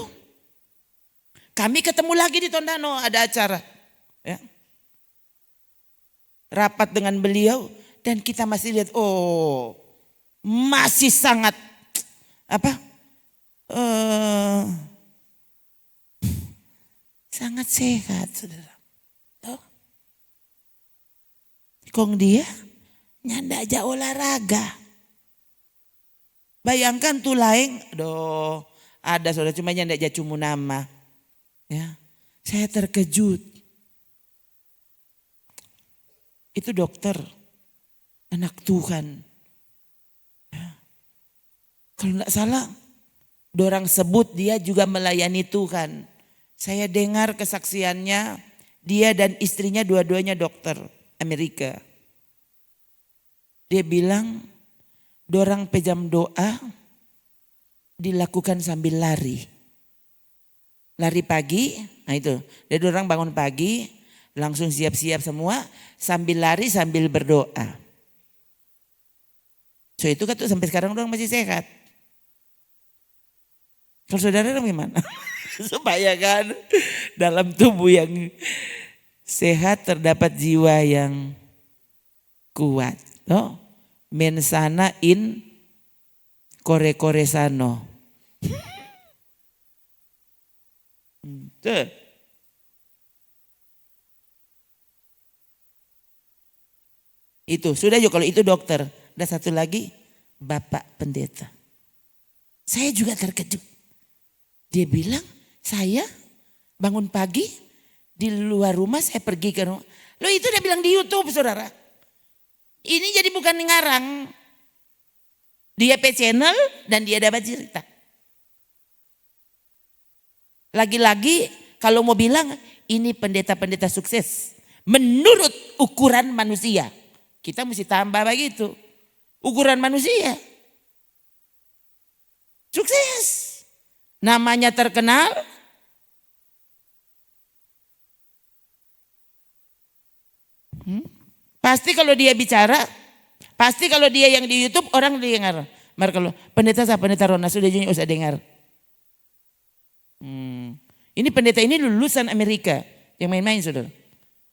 kami ketemu lagi di Tondano ada acara. Ya. Rapat dengan beliau dan kita masih lihat masih sangat sangat sehat saudara. Tuh. Kong dia nyanda aja olahraga. Bayangkan tuh lain, ada saudara cuma nyanda aja cuma nama. Ya, saya terkejut. Itu dokter, anak Tuhan. Kalau tidak salah, dorang sebut dia juga melayani Tuhan Saya dengar kesaksiannya, dia dan istrinya dua-duanya dokter Amerika. Dia bilang, dorang pejam doa dilakukan sambil lari. Lari pagi, nah itu. Jadi orang bangun pagi, langsung siap-siap semua, sambil lari sambil berdoa. So itu kan tuh sampai sekarang orang masih sehat. Kalau saudara gimana? Supaya kan dalam tubuh yang sehat terdapat jiwa yang kuat. No? Mensana in kore-kore sano. Tuh. Itu sudah juga kalau itu dokter. Dan satu lagi Bapak Pendeta. Saya juga terkejut. Dia bilang, saya bangun pagi di luar rumah, saya pergi ke rumah. Loh itu dia bilang di YouTube saudara. Ini jadi bukan ngarang. Dia channel dan dia dapat cerita. Lagi-lagi kalau mau bilang ini pendeta-pendeta sukses. Menurut ukuran manusia. Kita mesti tambah begitu. Ukuran manusia. Sukses. Namanya terkenal. Pasti kalau dia bicara, pasti kalau dia yang di YouTube orang dengar. Maka kalau pendeta saya pendeta Rona sudah jadi usah dengar. Ini pendeta ini lulusan Amerika yang main-main saudara.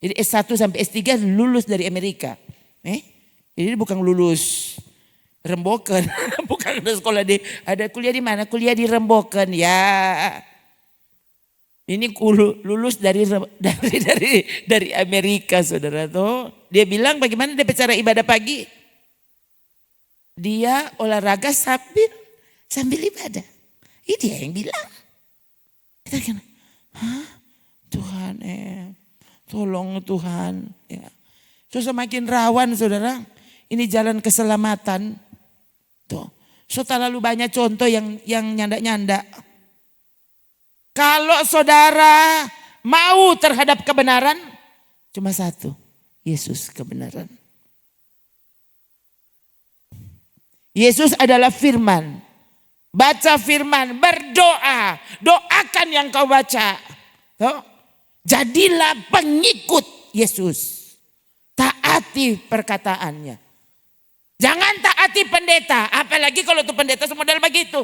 Jadi S1 sampai S3 lulus dari Amerika. Jadi bukan lulus Remboken, bukan ada sekolah ada kuliah di mana? Kuliah di Remboken ya. Ini lulus dari Amerika saudara tuh. Dia bilang bagaimana dia cara ibadah pagi. Dia olahraga sambil ibadah. Ini dia yang bilang. Kita kan, Tuhan tolong Tuhan. Ya. So semakin rawan saudara. Ini jalan keselamatan. Tuh. So terlalu banyak contoh yang nyanda-nyanda. Kalau saudara mau terhadap kebenaran, cuma satu, Yesus kebenaran. Yesus adalah firman. Baca firman, berdoa, doakan yang kau baca. Tuh. Jadilah pengikut Yesus. Taati perkataannya. Jangan taati pendeta, apalagi kalau tuh pendeta semodal begitu.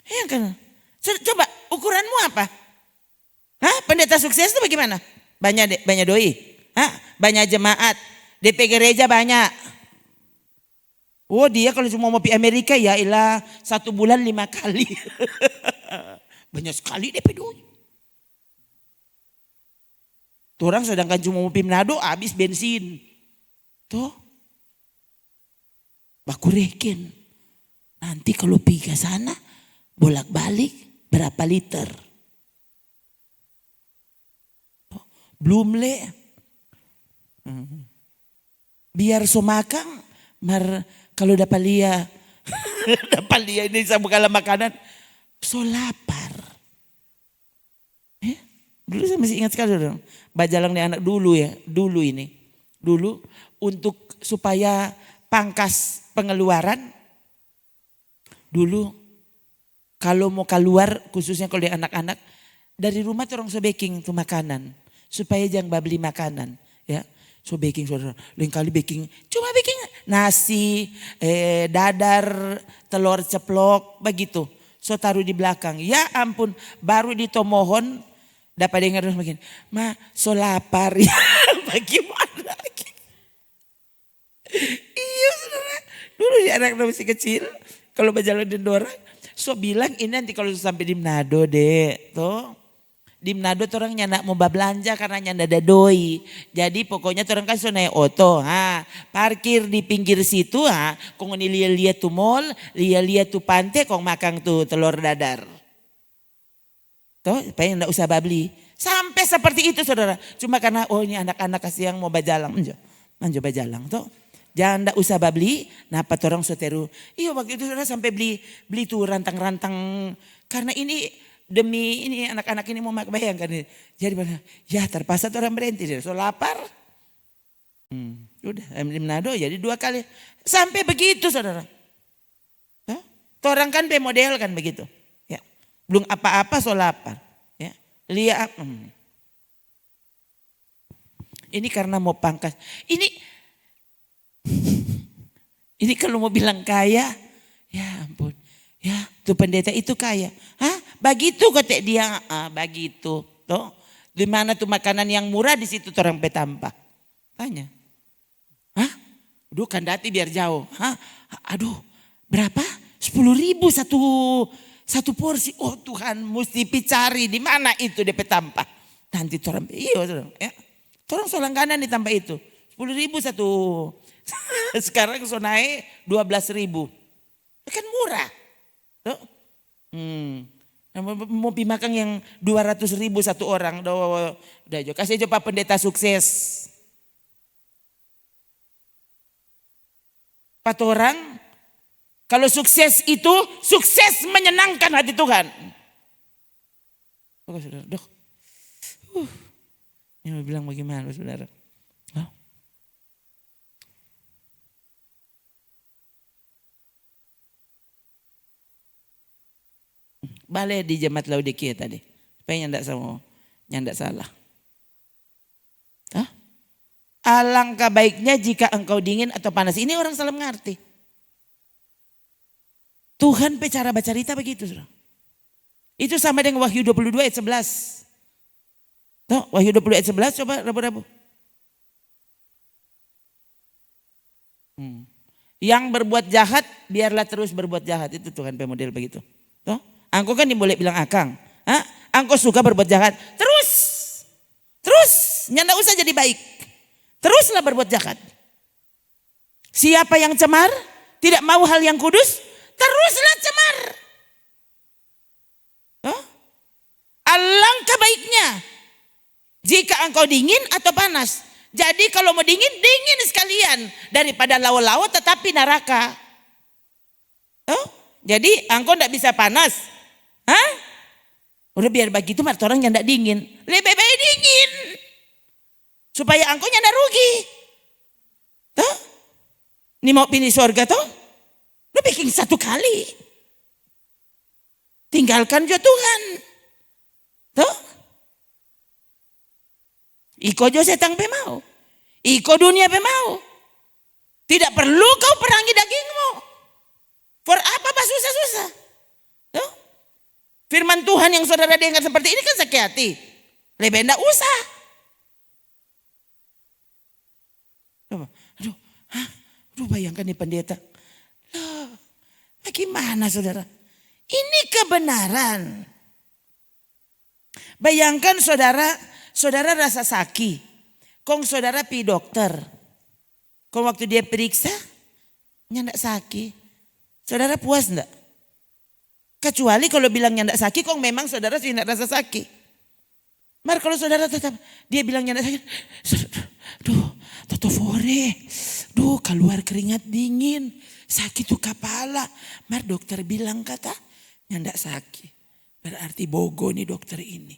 Ya kan? Coba ukuranmu apa? Pendeta sukses itu bagaimana? Banyak doi, banyak jemaat, DP gereja banyak. Oh dia kalau cuma mau pergi Amerika ya ilah 1 bulan 5 kali. Banyak sekali DP doi. Tuh orang sedangkan cuma mau pergi Manado habis bensin. Tuh. Baku reken. Nanti kalau pergi ke sana bolak-balik berapa liter? Belum le. Biar somakang kalau dapat lia ini sama kala makanan so lapar. Dulu saya masih ingat sekali dong. Bajalang nih anak dulu ya, dulu untuk supaya pangkas pengeluaran dulu. Kalau mau keluar khususnya kalau di anak-anak dari rumah tuh orang so baking tuh makanan supaya jangan beli makanan ya. So baking saudara, lain kali baking cuma baking nasi, dadar, telur ceplok begitu. So taruh di belakang. Ya ampun, baru ditomohon dapat dengar makin, "Ma, so lapar ya." Bagaimana lagi? Iya saudara, dulu di anak masih kecil kalau berjalan di Dora. So bilang ini nanti kalau sampai di Manado deh, tuh di Manado orang nyanda mau belanja karena nyanda ada doi. Jadi pokoknya orang kan so naik oto, parkir di pinggir situ, kong ini lihat tuh mall, lihat tuh pantai, kong makan tuh telur dadar. Tuh, supaya ndak usah beli. Sampai seperti itu saudara. Cuma karena ini anak-anak kasih yang mau bajalang, manjo bajalang tuh. Jangan ndak usah babli, napa torang soteru. Iya waktu itu saudara sampai beli tuh rantang-rantang. Karena ini demi ini anak-anak ini mau bayangkan. Jadi ya terpaksa orang berhenti. So lapar. Udah di Manado jadi 2 kali. Sampai begitu saudara. Torang kan model kan begitu. Ya. Belum apa-apa so lapar. Ya. Lihat. Ini karena mau pangkas. Ini kalau mau bilang kaya, ya ampun. Ya, tuh pendeta itu kaya. Hah? Begitu kata dia, begitu. Tuh, di mana tuh makanan yang murah di situ orang petampa. Tanya. Hah? Aduh kandati biar jauh. Hah? Aduh, berapa? 10.000 satu porsi. Oh Tuhan, mesti cari di mana itu di petampa. Nanti orang ya. Orang solangganan di tampa itu. 10.000 satu. Sekarang so naik 12.000. Kan murah. Tuh. Mau makan yang 200.000 satu orang. Udah jo. Kasih coba pendeta sukses. 4 orang. Kalau sukses itu sukses menyenangkan hati Tuhan. Oke saudara. Dok. Ini mau bilang bagaimana saudara. Balik di jemaat Laodikia tadi. Supaya nyandak salah. Hah? Alangkah baiknya jika engkau dingin atau panas. Ini orang salah mengerti. Tuhan cara baca cerita begitu. Saudara. Itu sama dengan Wahyu 22 ayat 11. Tuh, Wahyu 20 ayat 11 coba rabu-rabu. Yang berbuat jahat biarlah terus berbuat jahat. Itu Tuhan model begitu. Tuh. Angko kan boleh bilang akang. Angko suka berbuat jahat. Terus. Nyanda usah jadi baik. Teruslah berbuat jahat. Siapa yang cemar. Tidak mau hal yang kudus. Teruslah cemar. Alangkah baiknya. Jika engkau dingin atau panas. Jadi kalau mau dingin sekalian. Daripada lawa-lawa tetapi neraka. Jadi engkau tidak bisa panas. Udah biar begitu mah orang yang tidak dingin. Lebih baik dingin. Supaya engkau tidak rugi. Tuh. Ini mau pilih surga tuh. Lu bikin 1 kali. Tinggalkan jo Tuhan. Tuh. Iko jo setan pe mau. Iko dunia pe mau. Tidak perlu kau perangi dagingmu. For apa susah-susah? Tuh. Firman Tuhan yang saudara dengar seperti ini kan sakit hati. Lebih enggak usah. Aduh bayangkan nih pendeta. Loh, bagaimana saudara? Ini kebenaran. Bayangkan saudara rasa sakit. Kong saudara pi dokter. Kong waktu dia periksa, nyandak sakit. Saudara puas enggak? Kecuali kalau bilangnya enggak sakit, kok memang saudara sih enggak rasa sakit. Mar kalau saudara tetap dia bilangnya enggak sakit, totofore, keluar keringat dingin, sakit tuh kepala. Mar dokter bilang kata, enggak sakit. Berarti bogo nih dokter ini.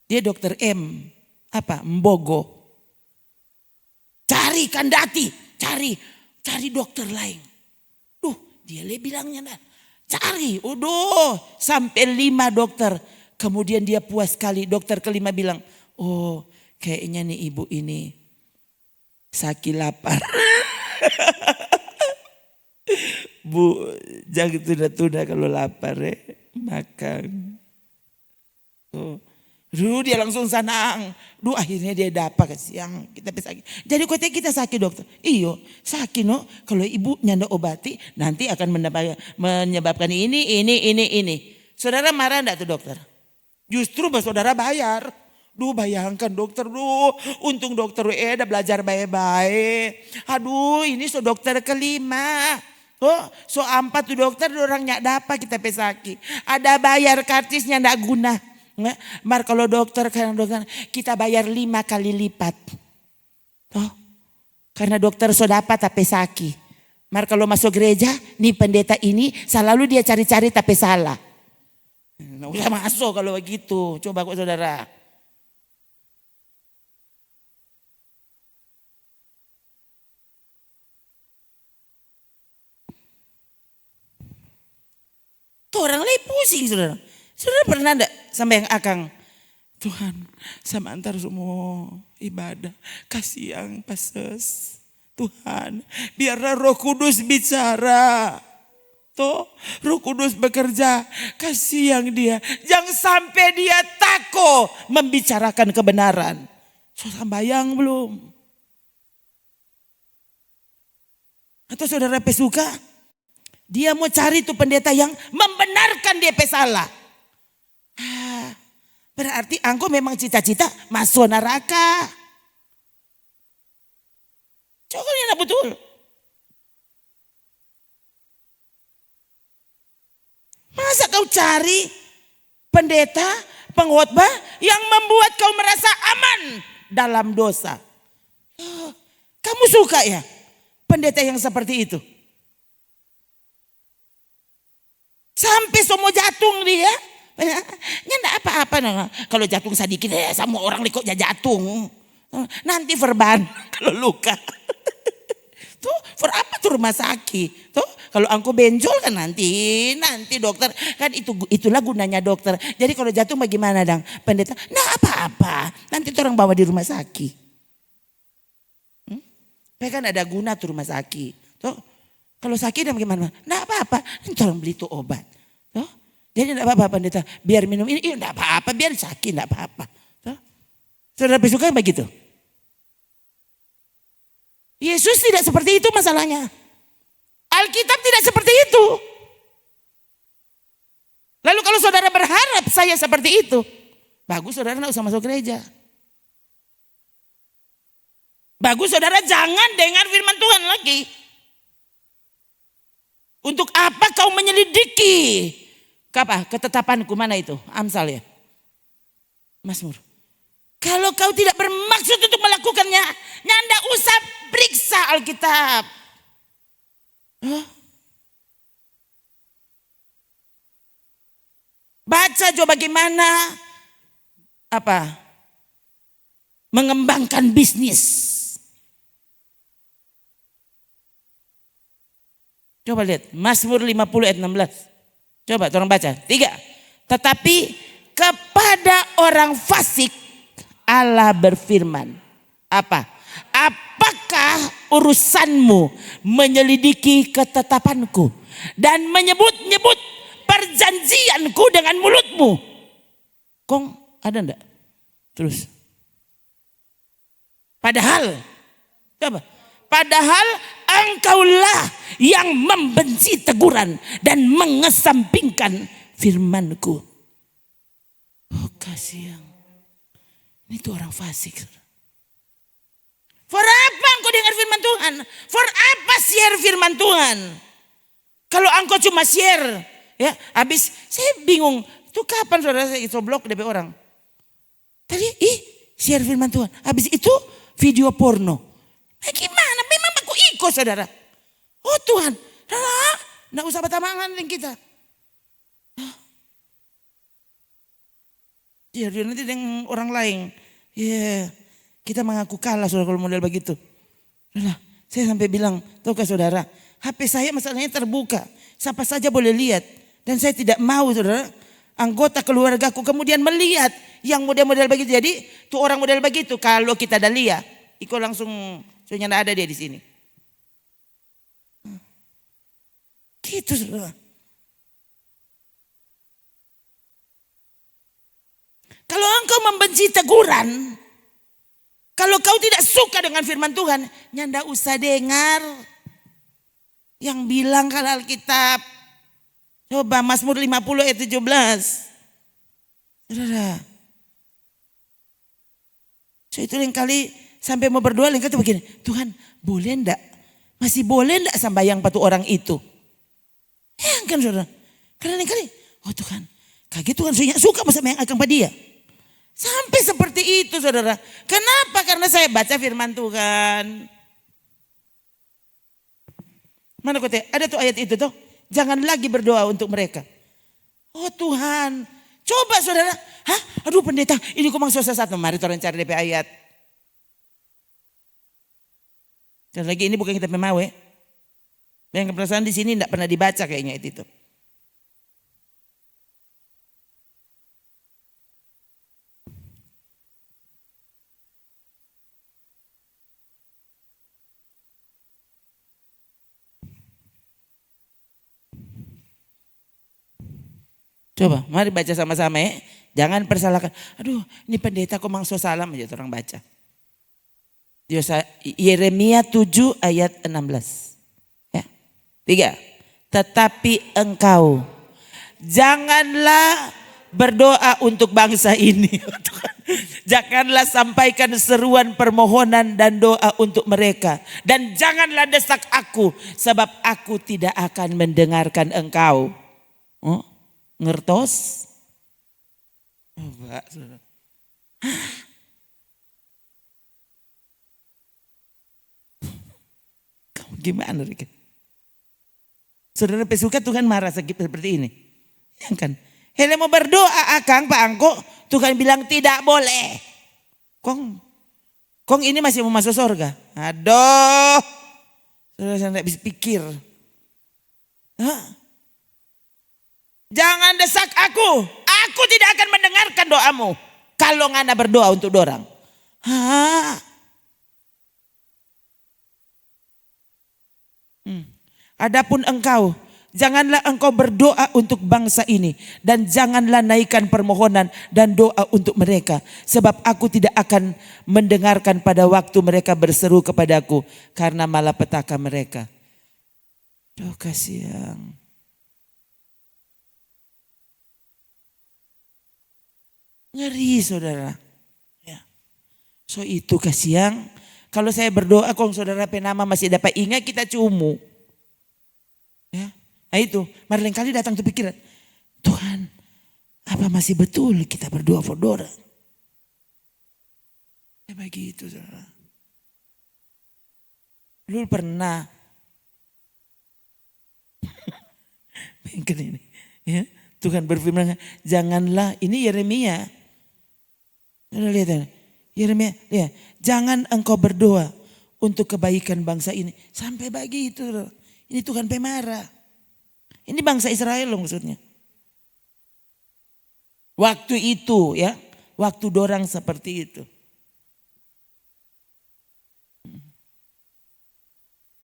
Dia dokter M, Mbogo. Cari kandati, cari dokter lain. Dia bilangnya enggak. Cari, sampai 5 dokter. Kemudian dia puas sekali. Dokter kelima bilang, kayaknya nih ibu ini sakit lapar. Bu, jangan tunda-tunda kalau lapar makan. Dia langsung senang. Akhirnya dia dapat siang kita sakit. Jadi kita sakit dokter. Iyo sakit no. Kalau ibu nyanda obati nanti akan menyebabkan ini. Saudara marah enggak tuh dokter? Justru saudara bayar. Bayangkan dokter untung dokter udah belajar baik-baik. Ini dokter kelima. So 4 tuh dokter orang nyak dapat kita pesaki. Ada bayar kartisnya ndak guna. Mar kalau dokter kita bayar 5 kali lipat. Karena dokter so dapat tapi sakit. Mar kalau masuk gereja, nih pendeta ini selalu dia cari-cari tapi salah. Nggak usah masuk kalau begitu. Coba kok saudara. Tuh orang lain pusing saudara. Saudara pernah enggak sampai yang akang? Tuhan sama antar semua ibadah. Kasih yang pases. Tuhan biarlah Roh Kudus bicara. Tuh Roh Kudus bekerja. Kasih yang dia. Jangan sampai dia takut membicarakan kebenaran. Saudara bayang belum? Atau saudara pesuka? Dia mau cari tuh pendeta yang membenarkan dia salah. Berarti engkau memang cita-cita masuk neraka. Coba ini betul. Masa kau cari pendeta, pengkhotbah yang membuat kau merasa aman dalam dosa? Kamu suka ya pendeta yang seperti itu? Sampai semua jatung dia. Nggak apa-apa. Kalau jatung sedikit ya semua orang kok jatung. Nanti verban kalau luka. Tuh, for apa tuh rumah sakit? Tuh, kalau angko benjol kan nanti dokter kan itulah gunanya dokter. Jadi kalau jatuh bagaimana dang? Pendeta, nah apa-apa. Nanti tuh orang bawa di rumah sakit. Kan ada guna tuh rumah sakit. Tuh, kalau sakit dan bagaimana? Nah apa-apa. Nanti orang beli tuh obat. Tuh, jadi enggak apa-apa pendeta. Biar minum ini, enggak apa-apa. Biar sakit, enggak apa-apa. Tuh, saudara pesuka begitu. Yesus tidak seperti itu masalahnya. Alkitab tidak seperti itu. Lalu kalau saudara berharap saya seperti itu, bagus saudara tidak usah masuk gereja. Bagus saudara jangan dengar firman Tuhan lagi. Untuk apa kau menyelidiki? Ketetapanku mana itu? Amsal ya? Mazmur. Kalau kau tidak bermaksud untuk melakukannya, nyanda usah periksa Alkitab. Baca coba bagaimana mengembangkan bisnis. Coba lihat Mazmur 50 ayat 16. Coba tolong baca. 3. Tetapi kepada orang fasik Allah berfirman. Apakah urusanmu menyelidiki ketetapanku dan menyebut-nyebut perjanjianku dengan mulutmu? Kong ada enggak? Terus. Padahal engkaulah yang membenci teguran dan mengesampingkan firmanku. Oh kasihan. Ini tuh orang fasik. For apa engkau dengar firman Tuhan? For apa share firman Tuhan? Kalau engkau cuma share, ya habis saya bingung. Itu kapan saudara saya blok DP orang? Tadi share firman Tuhan. Habis itu video porno. Nah, gimana? Memang aku ikut saudara. Oh Tuhan, nggak usah bertamangan dengan kita. Jadi nanti dengan orang lain, kita mengaku kalah saudara kalau model begitu. Saya sampai bilang, tahu ke saudara, HP saya masalahnya terbuka, siapa saja boleh lihat. Dan saya tidak mau saudara, anggota keluargaku kemudian melihat yang model-model begitu. Jadi tuh orang model begitu, kalau kita dah lihat, Iko langsung, soalnya ada dia di sini. Gitu saudara. Kalau engkau membenci teguran, kalau kau tidak suka dengan firman Tuhan, nyanda usah dengar yang bilang kalau Alkitab. Coba Mazmur 50 ayat 17. Saudara. So itu lain kali sampai mau berdoa lain kali begini, Tuhan boleh enggak? Masih boleh enggak sembahyang patu orang itu? Ya kan saudara. Karena lain kali, oh Tuhan, kaget Tuhan saya suka sama yang akan pada dia. Sampai seperti itu saudara. Kenapa? Karena saya baca firman Tuhan. Mana kota? Ada tuh ayat itu tuh. Jangan lagi berdoa untuk mereka. Oh Tuhan. Coba saudara. Hah? Aduh pendeta. Ini kok maksud sesat. Mari orang cari DP ayat. Dan lagi ini bukan kita pemawe. Yang perasaan di sini tidak pernah dibaca kayaknya itu. Coba, mari baca sama-sama ya. Jangan persalahkan. Aduh, ini pendeta kok mangso salam aja orang baca. Yeremia 7 ayat 16. Ya. 3. Tetapi engkau janganlah berdoa untuk bangsa ini. Janganlah sampaikan seruan permohonan dan doa untuk mereka. Dan janganlah desak aku sebab aku tidak akan mendengarkan engkau. Oh? Ngertos? Enggak, saudara. Kamu gimana, Rika? Saudara pesuka Tuhan marah seperti ini. Ya kan? Hele mau berdoa akang Pak Angko, Tuhan bilang tidak boleh. Kong ini masih mau masuk surga. Aduh. Saudara saya tidak bisa pikir. Hah? Jangan desak aku tidak akan mendengarkan doamu. Kalau ngana berdoa untuk dorang. Adapun engkau, janganlah engkau berdoa untuk bangsa ini. Dan janganlah naikkan permohonan dan doa untuk mereka. Sebab aku tidak akan mendengarkan pada waktu mereka berseru kepadaku. Karena malapetaka mereka. Duh kasihan. Ngeri saudara. Ya. So itu kasihan. Kalau saya berdoa kong saudara penama masih dapat ingat kita cumu. Ya. Nah itu. Mari lain kali datang tuh pikiran. Tuhan apa masih betul kita berdoa for orang. Ya begitu saudara. Lu pernah. Mungkin ini. Ya. Tuhan berfirman janganlah. Ini Yeremia. Lihat Yeremia, lihat, jangan engkau berdoa untuk kebaikan bangsa ini. Sampai begitu. Ini Tuhan pemarah. Ini bangsa Israel loh maksudnya. Waktu itu ya, waktu dorang seperti itu.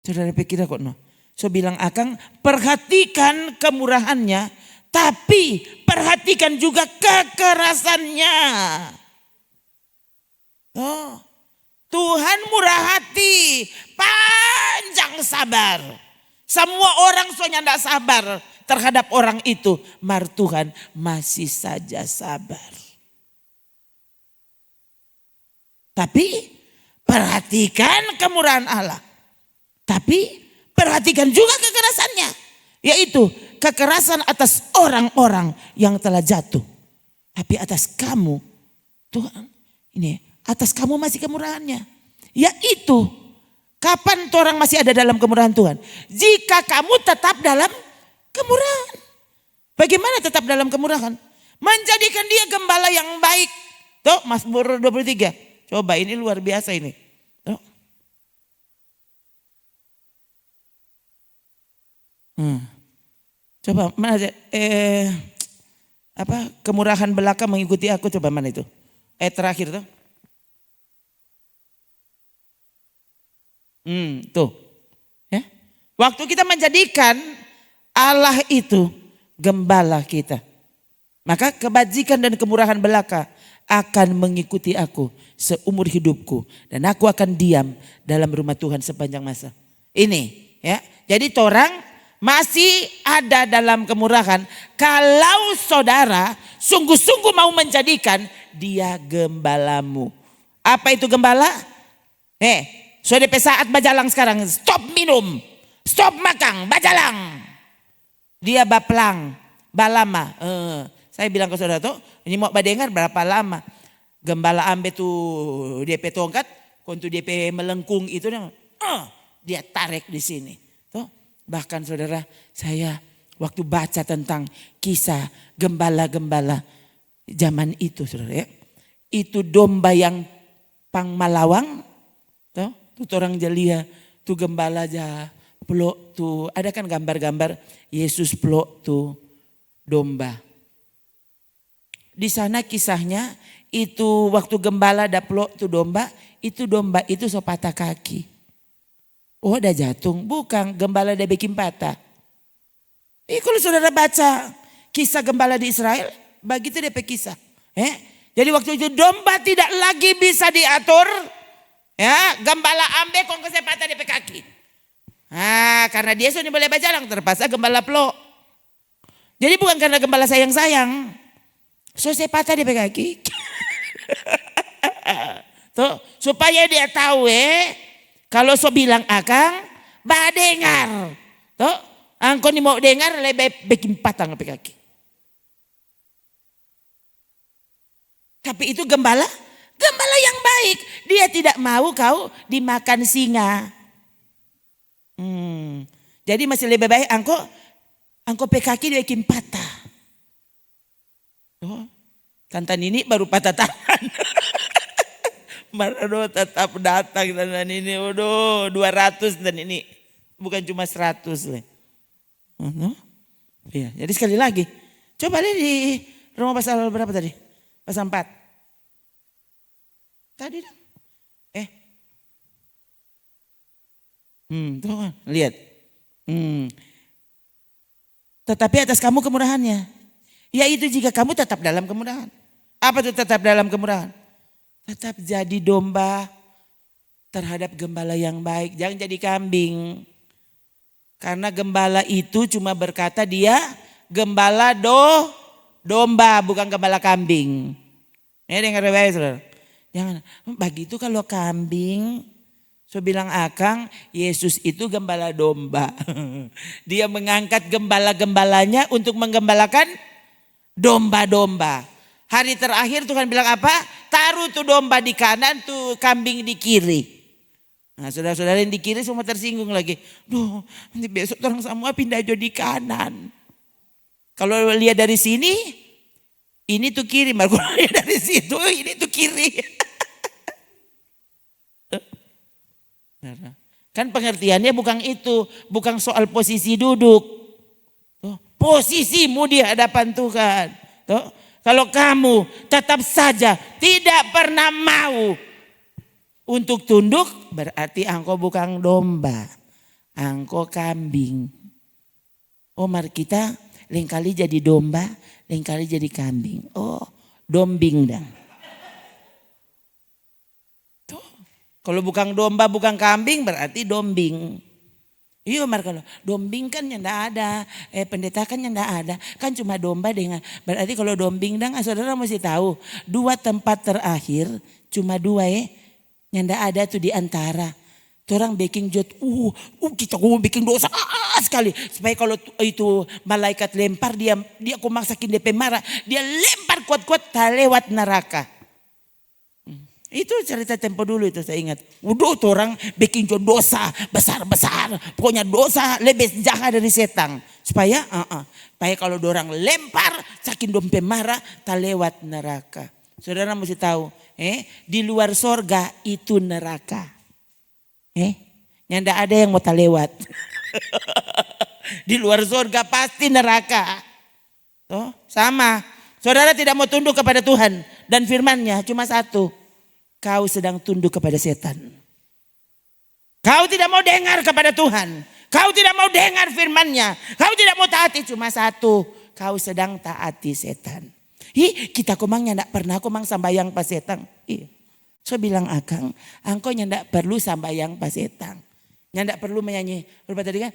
Saudara pikir kok no. So bilang akang perhatikan kemurahannya, tapi perhatikan juga kekerasannya. Oh, Tuhan murah hati, panjang sabar. Semua orang soalnya tidak sabar terhadap orang itu. Mar Tuhan masih saja sabar. Tapi perhatikan kemurahan Allah. Tapi perhatikan juga kekerasannya. Yaitu kekerasan atas orang-orang yang telah jatuh. Tapi atas kamu, Tuhan, ini atas kamu masih kemurahannya. Yaitu kapan orang masih ada dalam kemurahan Tuhan? Jika kamu tetap dalam kemurahan. Bagaimana tetap dalam kemurahan? Menjadikan dia gembala yang baik. Tuh Mazmur 23. Coba ini luar biasa ini. Tuh. Coba mana kemurahan belaka mengikuti aku, coba mana itu? Terakhir tuh. Tuh. Ya. Waktu kita menjadikan Allah itu gembala kita. Maka kebajikan dan kemurahan belaka akan mengikuti aku seumur hidupku. Dan aku akan diam dalam rumah Tuhan sepanjang masa. Ini ya. Jadi orang masih ada dalam kemurahan. Kalau saudara sungguh-sungguh mau menjadikan dia gembalamu. Apa itu gembala? Saudara saat bajalang sekarang, stop minum, stop makan, bajalang. Dia baplang, balama. Saya bilang ke saudara tuh, ini mau badengar berapa lama. Gembala ambe tuh DP tongkat, kontu DP melengkung itu dia tarik di sini. Tuh, Bahkan saudara, saya waktu baca tentang kisah gembala-gembala zaman itu saudara ya. Itu domba yang pang malawang. Tuh orang jelia, tuh gembala aja peluk tuh. Ada kan gambar-gambar Yesus peluk tuh domba. Di sana kisahnya itu waktu gembala ada peluk tuh domba itu so patah kaki. Oh ada jatung, bukan gembala ada bikin patah. Kalau saudara baca kisah gembala di Israel, begitu dia kisah. Jadi waktu itu domba tidak lagi bisa diatur. Ya, gembala ambil kongkosnya patah di kaki. Karena dia sudah boleh berjalan terpaksa gembala peluk. Jadi bukan karena gembala sayang-sayang. So saya patah di kaki. Tuh, supaya dia tahu kalau so bilang akang, bah dengar. Tuh, angkau ni mau dengar lebih bikin patah di kaki. Tapi itu gembala yang baik. Dia tidak mau kau dimakan singa. Jadi masih lebih baik angkau kaki dia bikin patah. Oh, Tantan ini baru patah tangan. Marado tetap datang Tantan ini. 200 dan ini. Bukan cuma 100 lah. Iya, jadi sekali lagi. Coba lihat di Roma pasal berapa tadi? Pasal 4. Tadi dong. Tuh kan, lihat. Tetapi atas kamu kemurahannya. Yaitu jika kamu tetap dalam kemurahan. Apa itu tetap dalam kemurahan? Tetap jadi domba terhadap gembala yang baik. Jangan jadi kambing. Karena gembala itu cuma berkata dia gembala domba bukan gembala kambing. Dengar baik saudara. Jangan, begitu kalau kambing, so bilang akang, Yesus itu gembala domba. Dia mengangkat gembala-gembalanya untuk menggembalakan domba-domba. Hari terakhir Tuhan bilang apa? Taruh tuh domba di kanan, tuh kambing di kiri. Nah saudara-saudara yang di kiri semua tersinggung lagi. Nanti besok orang semua pindah jadi kanan. Kalau lihat dari sini, ini tuh kiri. Kalau lihat dari situ, ini tuh kiri. Kan pengertiannya bukan itu. Bukan soal posisi duduk. Posisimu di hadapan Tuhan. Kalau kamu tetap saja tidak pernah mau untuk tunduk, berarti engkau bukan domba. Engkau kambing. Mari kita lain kali jadi domba, lain kali jadi kambing. Dombing dah. Kalau bukan domba, bukan kambing berarti dombing. Iya kalau dombing kan yang enggak ada, pendeta kan yang enggak ada. Kan cuma domba dengan, berarti kalau dombing dan saudara mesti tahu. 2 tempat terakhir, cuma 2 yang enggak ada tuh di antara. Orang bikin jod, kita bikin dosa sekali. Supaya kalau itu malaikat lempar dia kok maksakin DP marah. Dia lempar kuat-kuat tak lewat neraka. Itu cerita tempo dulu itu saya ingat. Tuh orang bikin dosa besar-besar. Pokoknya dosa lebih jahat dari setan. Supaya kalau orang lempar saking dompe marah tak lewat neraka. Saudara mesti tahu. Di luar sorga itu neraka. Yang ada yang mau tak lewat. Di luar sorga pasti neraka. Sama. Saudara tidak mau tunduk kepada Tuhan. Dan firman-Nya cuma satu. Kau sedang tunduk kepada setan. Kau tidak mau dengar kepada Tuhan. Kau tidak mau dengar firman-Nya. Kau tidak mau taati, cuma satu. Kau sedang taati setan. Kita komangnya tidak pernah komang sambayang pas setan. So bilang akang, angkau tidak perlu sambayang pas setan. Tidak perlu menyanyi. Berapa tadi kan?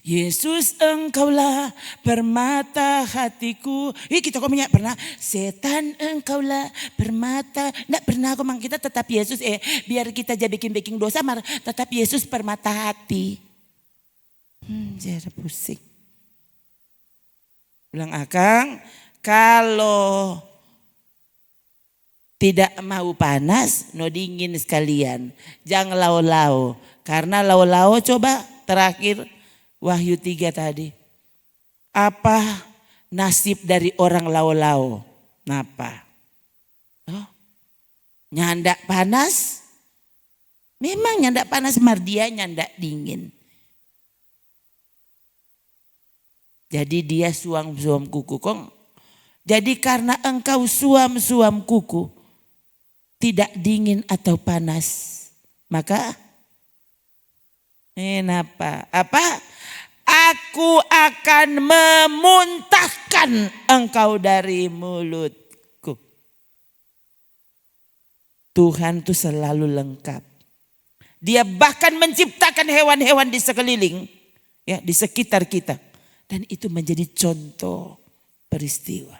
Yesus engkaulah permata hatiku. Kita kok pernah setan engkaulah permata. Enggak pernah kok kita tetap Yesus biar kita jadi bikin dosa tetap Yesus permata hati. Jadi pusing. Bilang akang kalau tidak mau panas no dingin sekalian. Jangan lau-lau. Karena lau-lau coba terakhir Wahyu 3 tadi. Apa nasib dari orang lau-lau? Napa? Oh, nyandak panas? Memang nyandak panas, dia nyandak dingin. Jadi dia suam-suam kuku. Jadi karena engkau suam-suam kuku, tidak dingin atau panas, maka kenapa? Apa? Aku akan memuntahkan engkau dari mulutku. Tuhan itu selalu lengkap. Dia bahkan menciptakan hewan-hewan di sekeliling, ya, di sekitar kita. Dan itu menjadi contoh peristiwa.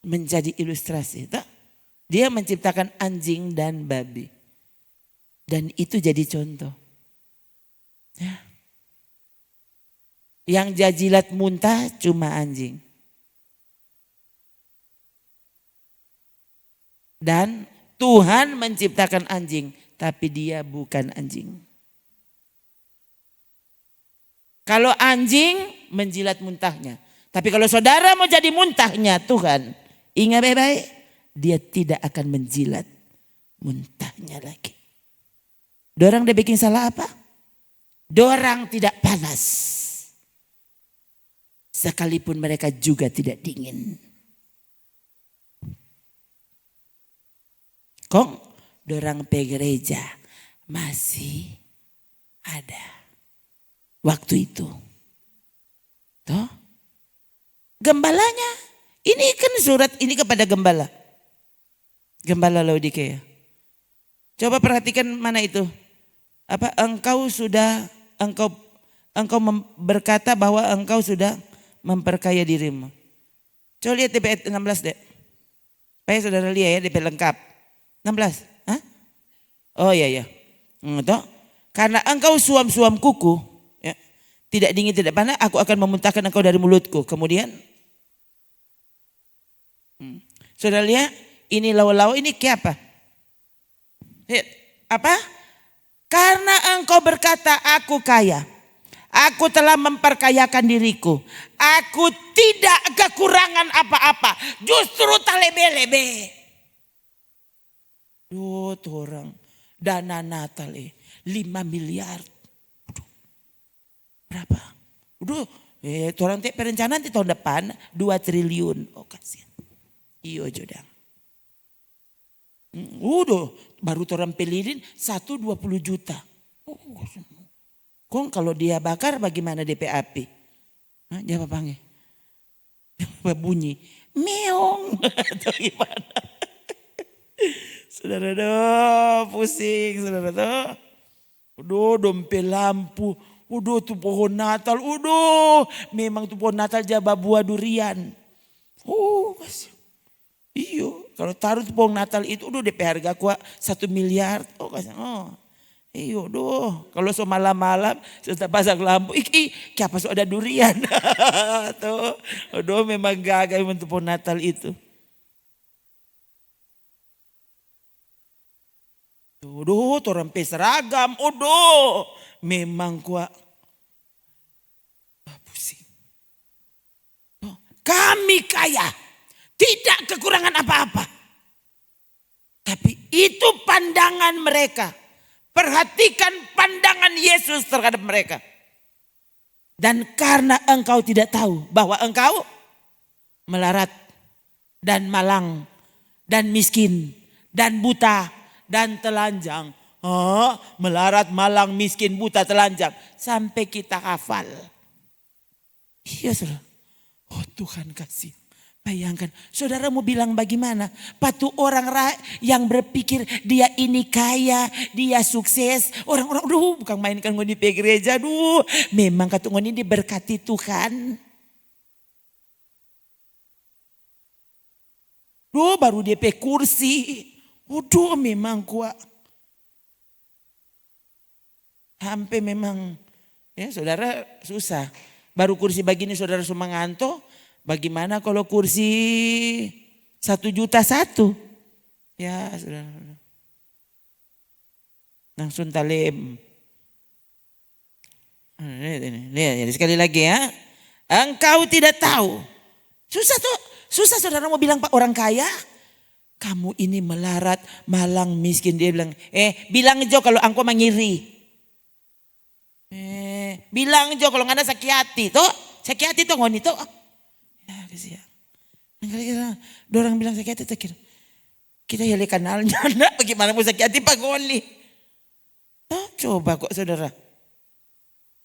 Menjadi ilustrasi. Tak? Dia menciptakan anjing dan babi. Dan itu jadi contoh. Ya. Yang jajilat muntah cuma anjing. Dan Tuhan menciptakan anjing, tapi dia bukan anjing. Kalau anjing menjilat muntahnya. Tapi kalau saudara mau jadi muntahnya Tuhan, ingat baik-baik, dia tidak akan menjilat muntahnya lagi. Dorang dia bikin salah apa? Dorang tidak panas. Sekalipun mereka juga tidak dingin. Dorang pe gereja masih ada waktu itu. Toh? Gembalanya, ini kan surat ini kepada gembala. Gembala Laodikia. Coba perhatikan mana itu. Apa engkau berkata bahwa engkau sudah memperkaya dirimu. Coba lihat DP 16 deh. Supaya saudara lihat ya DP lengkap. 16. Hah? Oh iya. Toh? Karena engkau suam-suam kuku. Ya, tidak dingin tidak panas, aku akan memuntahkan engkau dari mulutku. Kemudian. Saudara lihat. Ini lau-lau ini kayak apa? Apa? Karena engkau berkata aku kaya. Aku telah memperkayakan diriku. Aku tidak kekurangan apa-apa. Justru talebe-lebe. Duh, orang dana Natal 5 miliar. Berapa? Orang perencanaan di tahun depan 2 triliun. Oh kasihan. Iyo jodang. Baru orang pelirin 120 juta. Kalau dia bakar bagaimana DP api? Jawab panggil. Bunyi. Meong. Atau gimana? Saudara pusing. Saudara dompet lampu. Tuh pohon Natal. Memang tuh pohon Natal jaba buah durian. Kasih. Iyo, kalau taruh tuh pohon Natal itu DP harga kuat 1 miliar. Iyo, kalau so malam-malam setelah pasang lampu, siapa so ada durian. Memang gagal untuk pohon Natal itu. Orang seragam, memang kuat. Pusing. Kami kaya. Tidak kekurangan apa-apa. Tapi itu pandangan mereka. Perhatikan pandangan Yesus terhadap mereka. Dan karena engkau tidak tahu bahwa engkau melarat dan malang dan miskin dan buta dan telanjang. Melarat, malang, miskin, buta, telanjang. Sampai kita hafal. Iya saudara. Tuhan kasih. Bayangkan, saudara mau bilang bagaimana? Patu orang yang berpikir dia ini kaya, dia sukses. Orang-orang, bukan mainkan ngoni di gereja, memang kata ngoni diberkati Tuhan. Baru DP kursi. Memang kuat. Sampai memang, ya saudara susah. Baru kursi begini saudara semua ngantuk. Bagaimana kalau kursi 1,1 juta? Ya saudara. Langsung talem. Lihat sekali lagi ya. Engkau tidak tahu. Susah saudara mau bilang Pak orang kaya. Kamu ini melarat, malang, miskin. Dia bilang, bilang jo kalau engkau mengiri. Bilang jo kalau nggak ada sakit hati. Sakit hati tuh ngoni tuh. Ya kesian. Dorang bilang sakit hati tak kira. Kita ya kenalnya. Bagaimana mau sakit hati Pak ngoni. Coba kok saudara.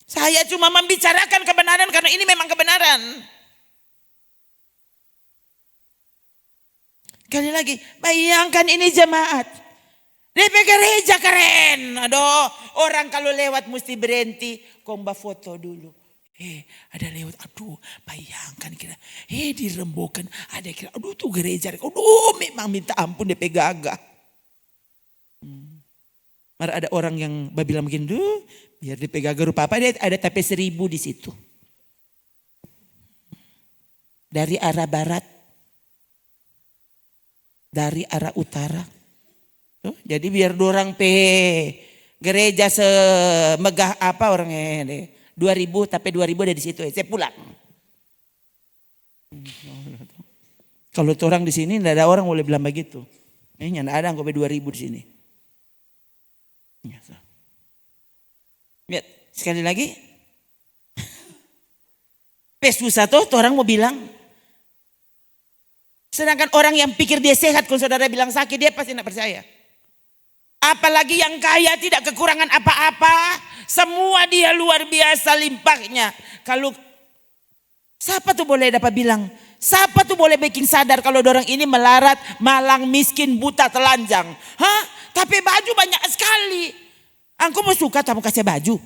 Saya cuma membicarakan kebenaran karena ini memang kebenaran. Kali lagi, bayangkan ini jemaat. DP gereja keren. Aduh, orang kalau lewat mesti berhenti. Komba foto dulu. Ada lewat. Aduh, bayangkan kira. Dirembukan. Ada kira. Aduh, tuh gereja. Aduh, memang minta ampun DP gagah. Mara ada orang yang bilang begini, biar DP gagah rupa apa, dia ada tapi 1000 di situ. Dari arah barat. Dari arah utara. Jadi biar dorang gereja semegah apa orangnya 2000 tapi 2000 ada di situ saya pulang. Kalau orang di sini tidak ada orang boleh bilang begitu. Ini tidak ada sampai 2000 di sini. Lihat sekali lagi. Susah tuh orang mau bilang. Sedangkan orang yang pikir dia sehat, kalau saudara bilang sakit, dia pasti tidak percaya. Apalagi yang kaya tidak kekurangan apa-apa. Semua dia luar biasa limpahnya. Kalau siapa tuh boleh dapat bilang, siapa tuh boleh bikin sadar kalau orang ini melarat, malang, miskin, buta, telanjang. Tapi baju banyak sekali. Aku mau suka kamu kasih baju.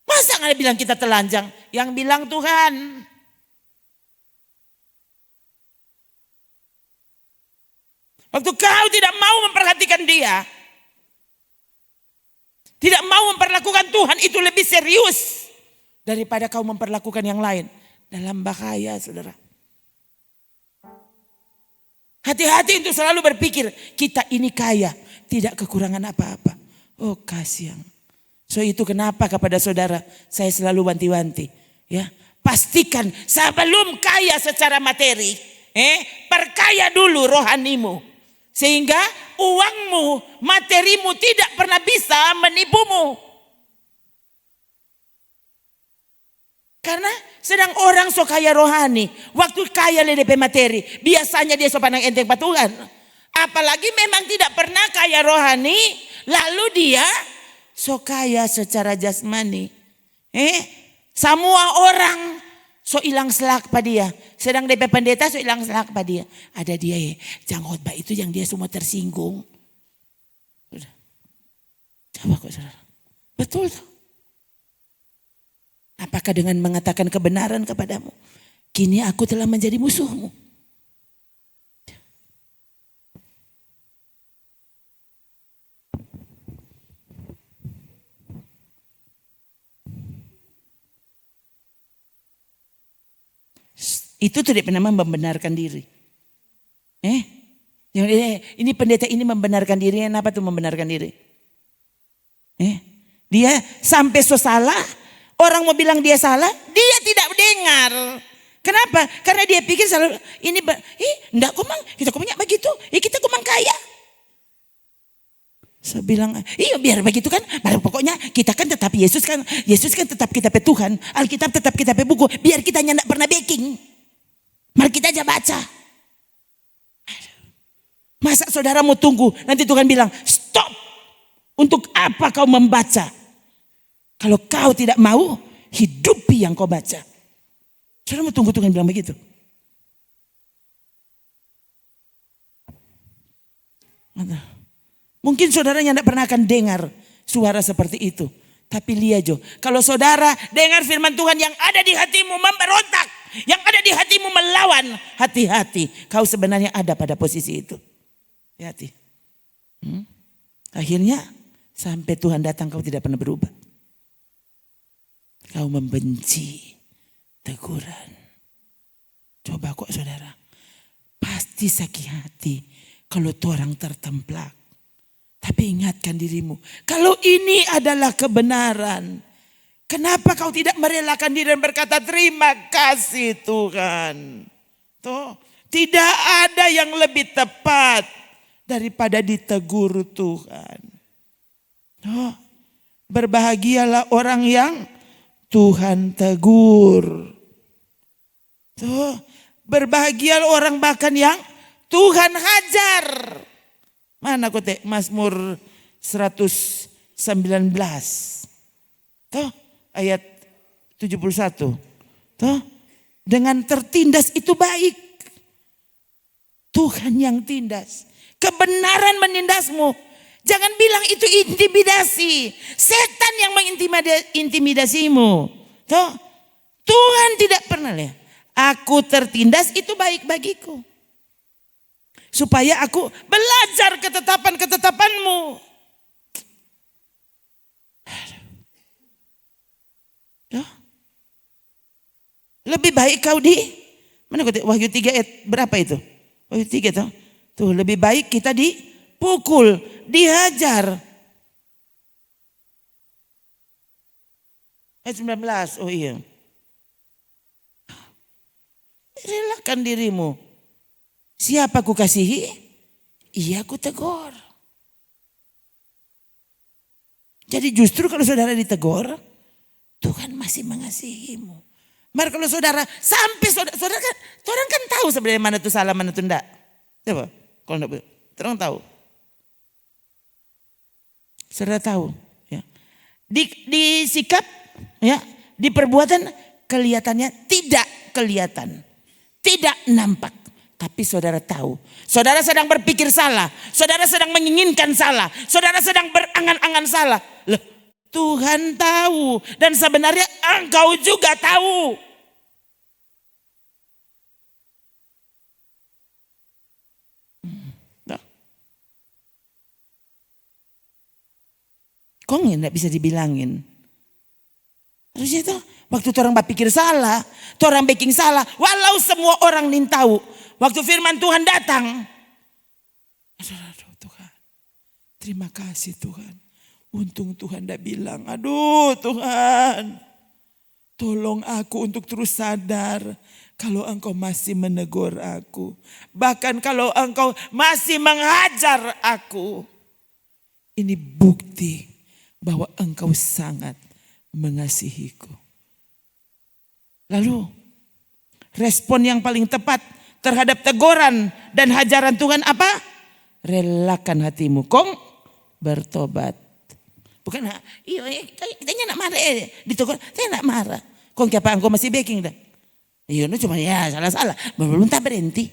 Masa nggak bilang kita telanjang? Yang bilang Tuhan. Waktu kau tidak mau memperhatikan dia. Tidak mau memperlakukan Tuhan itu lebih serius. Daripada kau memperlakukan yang lain. Dalam bahaya saudara. Hati-hati untuk selalu berpikir. Kita ini kaya. Tidak kekurangan apa-apa. Oh kasihan. So itu kenapa kepada saudara. Saya selalu wanti-wanti. Ya, pastikan sebelum kaya secara materi. Perkaya dulu rohanimu. Sehingga uangmu, materimu tidak pernah bisa menipumu. Karena sedang orang so kaya rohani. Waktu kaya LDP materi. Biasanya dia so pandang enteng patuhan. Apalagi memang tidak pernah kaya rohani. Lalu dia so kaya secara jasmani. Semua orang so hilang selak pada dia. Sedang DP pendeta so hilang selak pada dia. Ada dia jangan khotbah itu yang dia semua tersinggung. Sudah. Coba kok saudara. Betul tuh. Apakah dengan mengatakan kebenaran kepadamu. Kini aku telah menjadi musuhmu. Itu tidak pernah membenarkan diri. Ini pendeta ini membenarkan diri. Kenapa tuh membenarkan diri? Dia sampai so salah. Orang mau bilang dia salah. Dia tidak dengar. Kenapa? Karena dia pikir selalu. Enggak kumang. Kita kumangnya begitu. Kita kumang kaya. Saya bilang, iya biar begitu kan. Pokoknya kita kan tetap Yesus kan. Yesus kan tetap kita pe Tuhan. Alkitab tetap kita pe buku. Biar kita tidak pernah baking. Mari kita aja baca. Masa saudara mau tunggu. Nanti Tuhan bilang stop. Untuk apa kau membaca? Kalau kau tidak mau. Hidupi yang kau baca. Saudara mau tunggu Tuhan bilang begitu. Mungkin saudaranya tidak pernah akan dengar suara seperti itu. Tapi lihat Jo. Kalau saudara dengar firman Tuhan yang ada di hatimu memberontak. Yang ada di hatimu melawan. Hati-hati. Kau sebenarnya ada pada posisi itu. Hati-hati. Akhirnya sampai Tuhan datang kau tidak pernah berubah. Kau membenci teguran. Coba kok saudara. Pasti sakit hati. Kalau tuh orang tertemplak. Tapi ingatkan dirimu. Kalau ini adalah kebenaran. Kenapa kau tidak merelakan diri dan berkata terima kasih Tuhan. Tuh, tidak ada yang lebih tepat daripada ditegur Tuhan. Tuh, berbahagialah orang yang Tuhan tegur. Tuh, berbahagialah orang bahkan yang Tuhan hajar. Mana kotek Mazmur 119. Tuh, ayat 71. Tuh, dengan tertindas itu baik. Tuhan yang tindas. Kebenaran menindasmu. Jangan bilang itu intimidasi. Setan yang mengintimidasimu. Tuh, Tuhan tidak pernah lihat. Aku tertindas itu baik bagiku. Supaya aku belajar ketetapan-ketetapanmu. Lebih baik kau mana Wahyu 3 ayat berapa itu? Wahyu 3 tuh. Tuh lebih baik kita dipukul, dihajar. Ayat 19. Oh iya. Relakan dirimu. Siapa ku kasihi? Iya ku tegur. Jadi justru kalau saudara ditegur, Tuhan masih mengasihimu. Mari kalau saudara sampai saudara kan, orang kan tahu sebenarnya mana itu salah, mana itu enggak. Coba, kalau enggak, orang tahu. Saudara tahu, ya. Di sikap, ya, di perbuatan kelihatannya tidak kelihatan, tidak nampak. Tapi saudara tahu, saudara sedang berpikir salah, saudara sedang menginginkan salah, saudara sedang berangan-angan salah. Loh, Tuhan tahu dan sebenarnya engkau juga tahu. Kok nggak bisa dibilangin? Harusnya itu waktu orang berpikir salah, orang bikin salah, walau semua orang nih tahu. Waktu firman Tuhan datang, aduh Tuhan, terima kasih Tuhan. Untung Tuhan tidak bilang, aduh Tuhan, tolong aku untuk terus sadar kalau engkau masih menegur aku. Bahkan kalau engkau masih menghajar aku. Ini bukti bahwa engkau sangat mengasihiku. Lalu respon yang paling tepat terhadap teguran dan hajaran Tuhan apa? Relakan hatimu, kong bertobat. Bukan, iya kita nak marah, ditegur, saya nak marah. Kong siapa engkau masih baking dah? Iya, no cuma ya salah-salah, belum tak berhenti.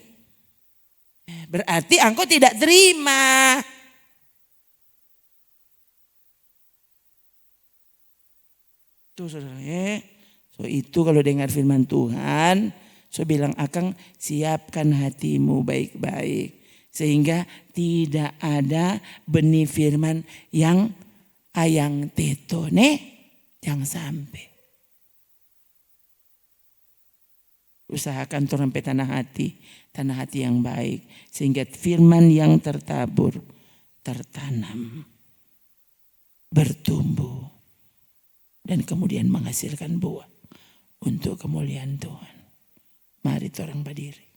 Berarti engkau tidak terima. Tuh saudara, so itu kalau dengar firman Tuhan, so bilang akang siapkan hatimu baik-baik. Sehingga tidak ada benih firman yang ayang teto jangan sampai. Usahakan turun sampai tanah hati yang baik. Sehingga firman yang tertabur, tertanam, bertumbuh. Dan kemudian menghasilkan buah untuk kemuliaan Tuhan. Mari orang berdiri.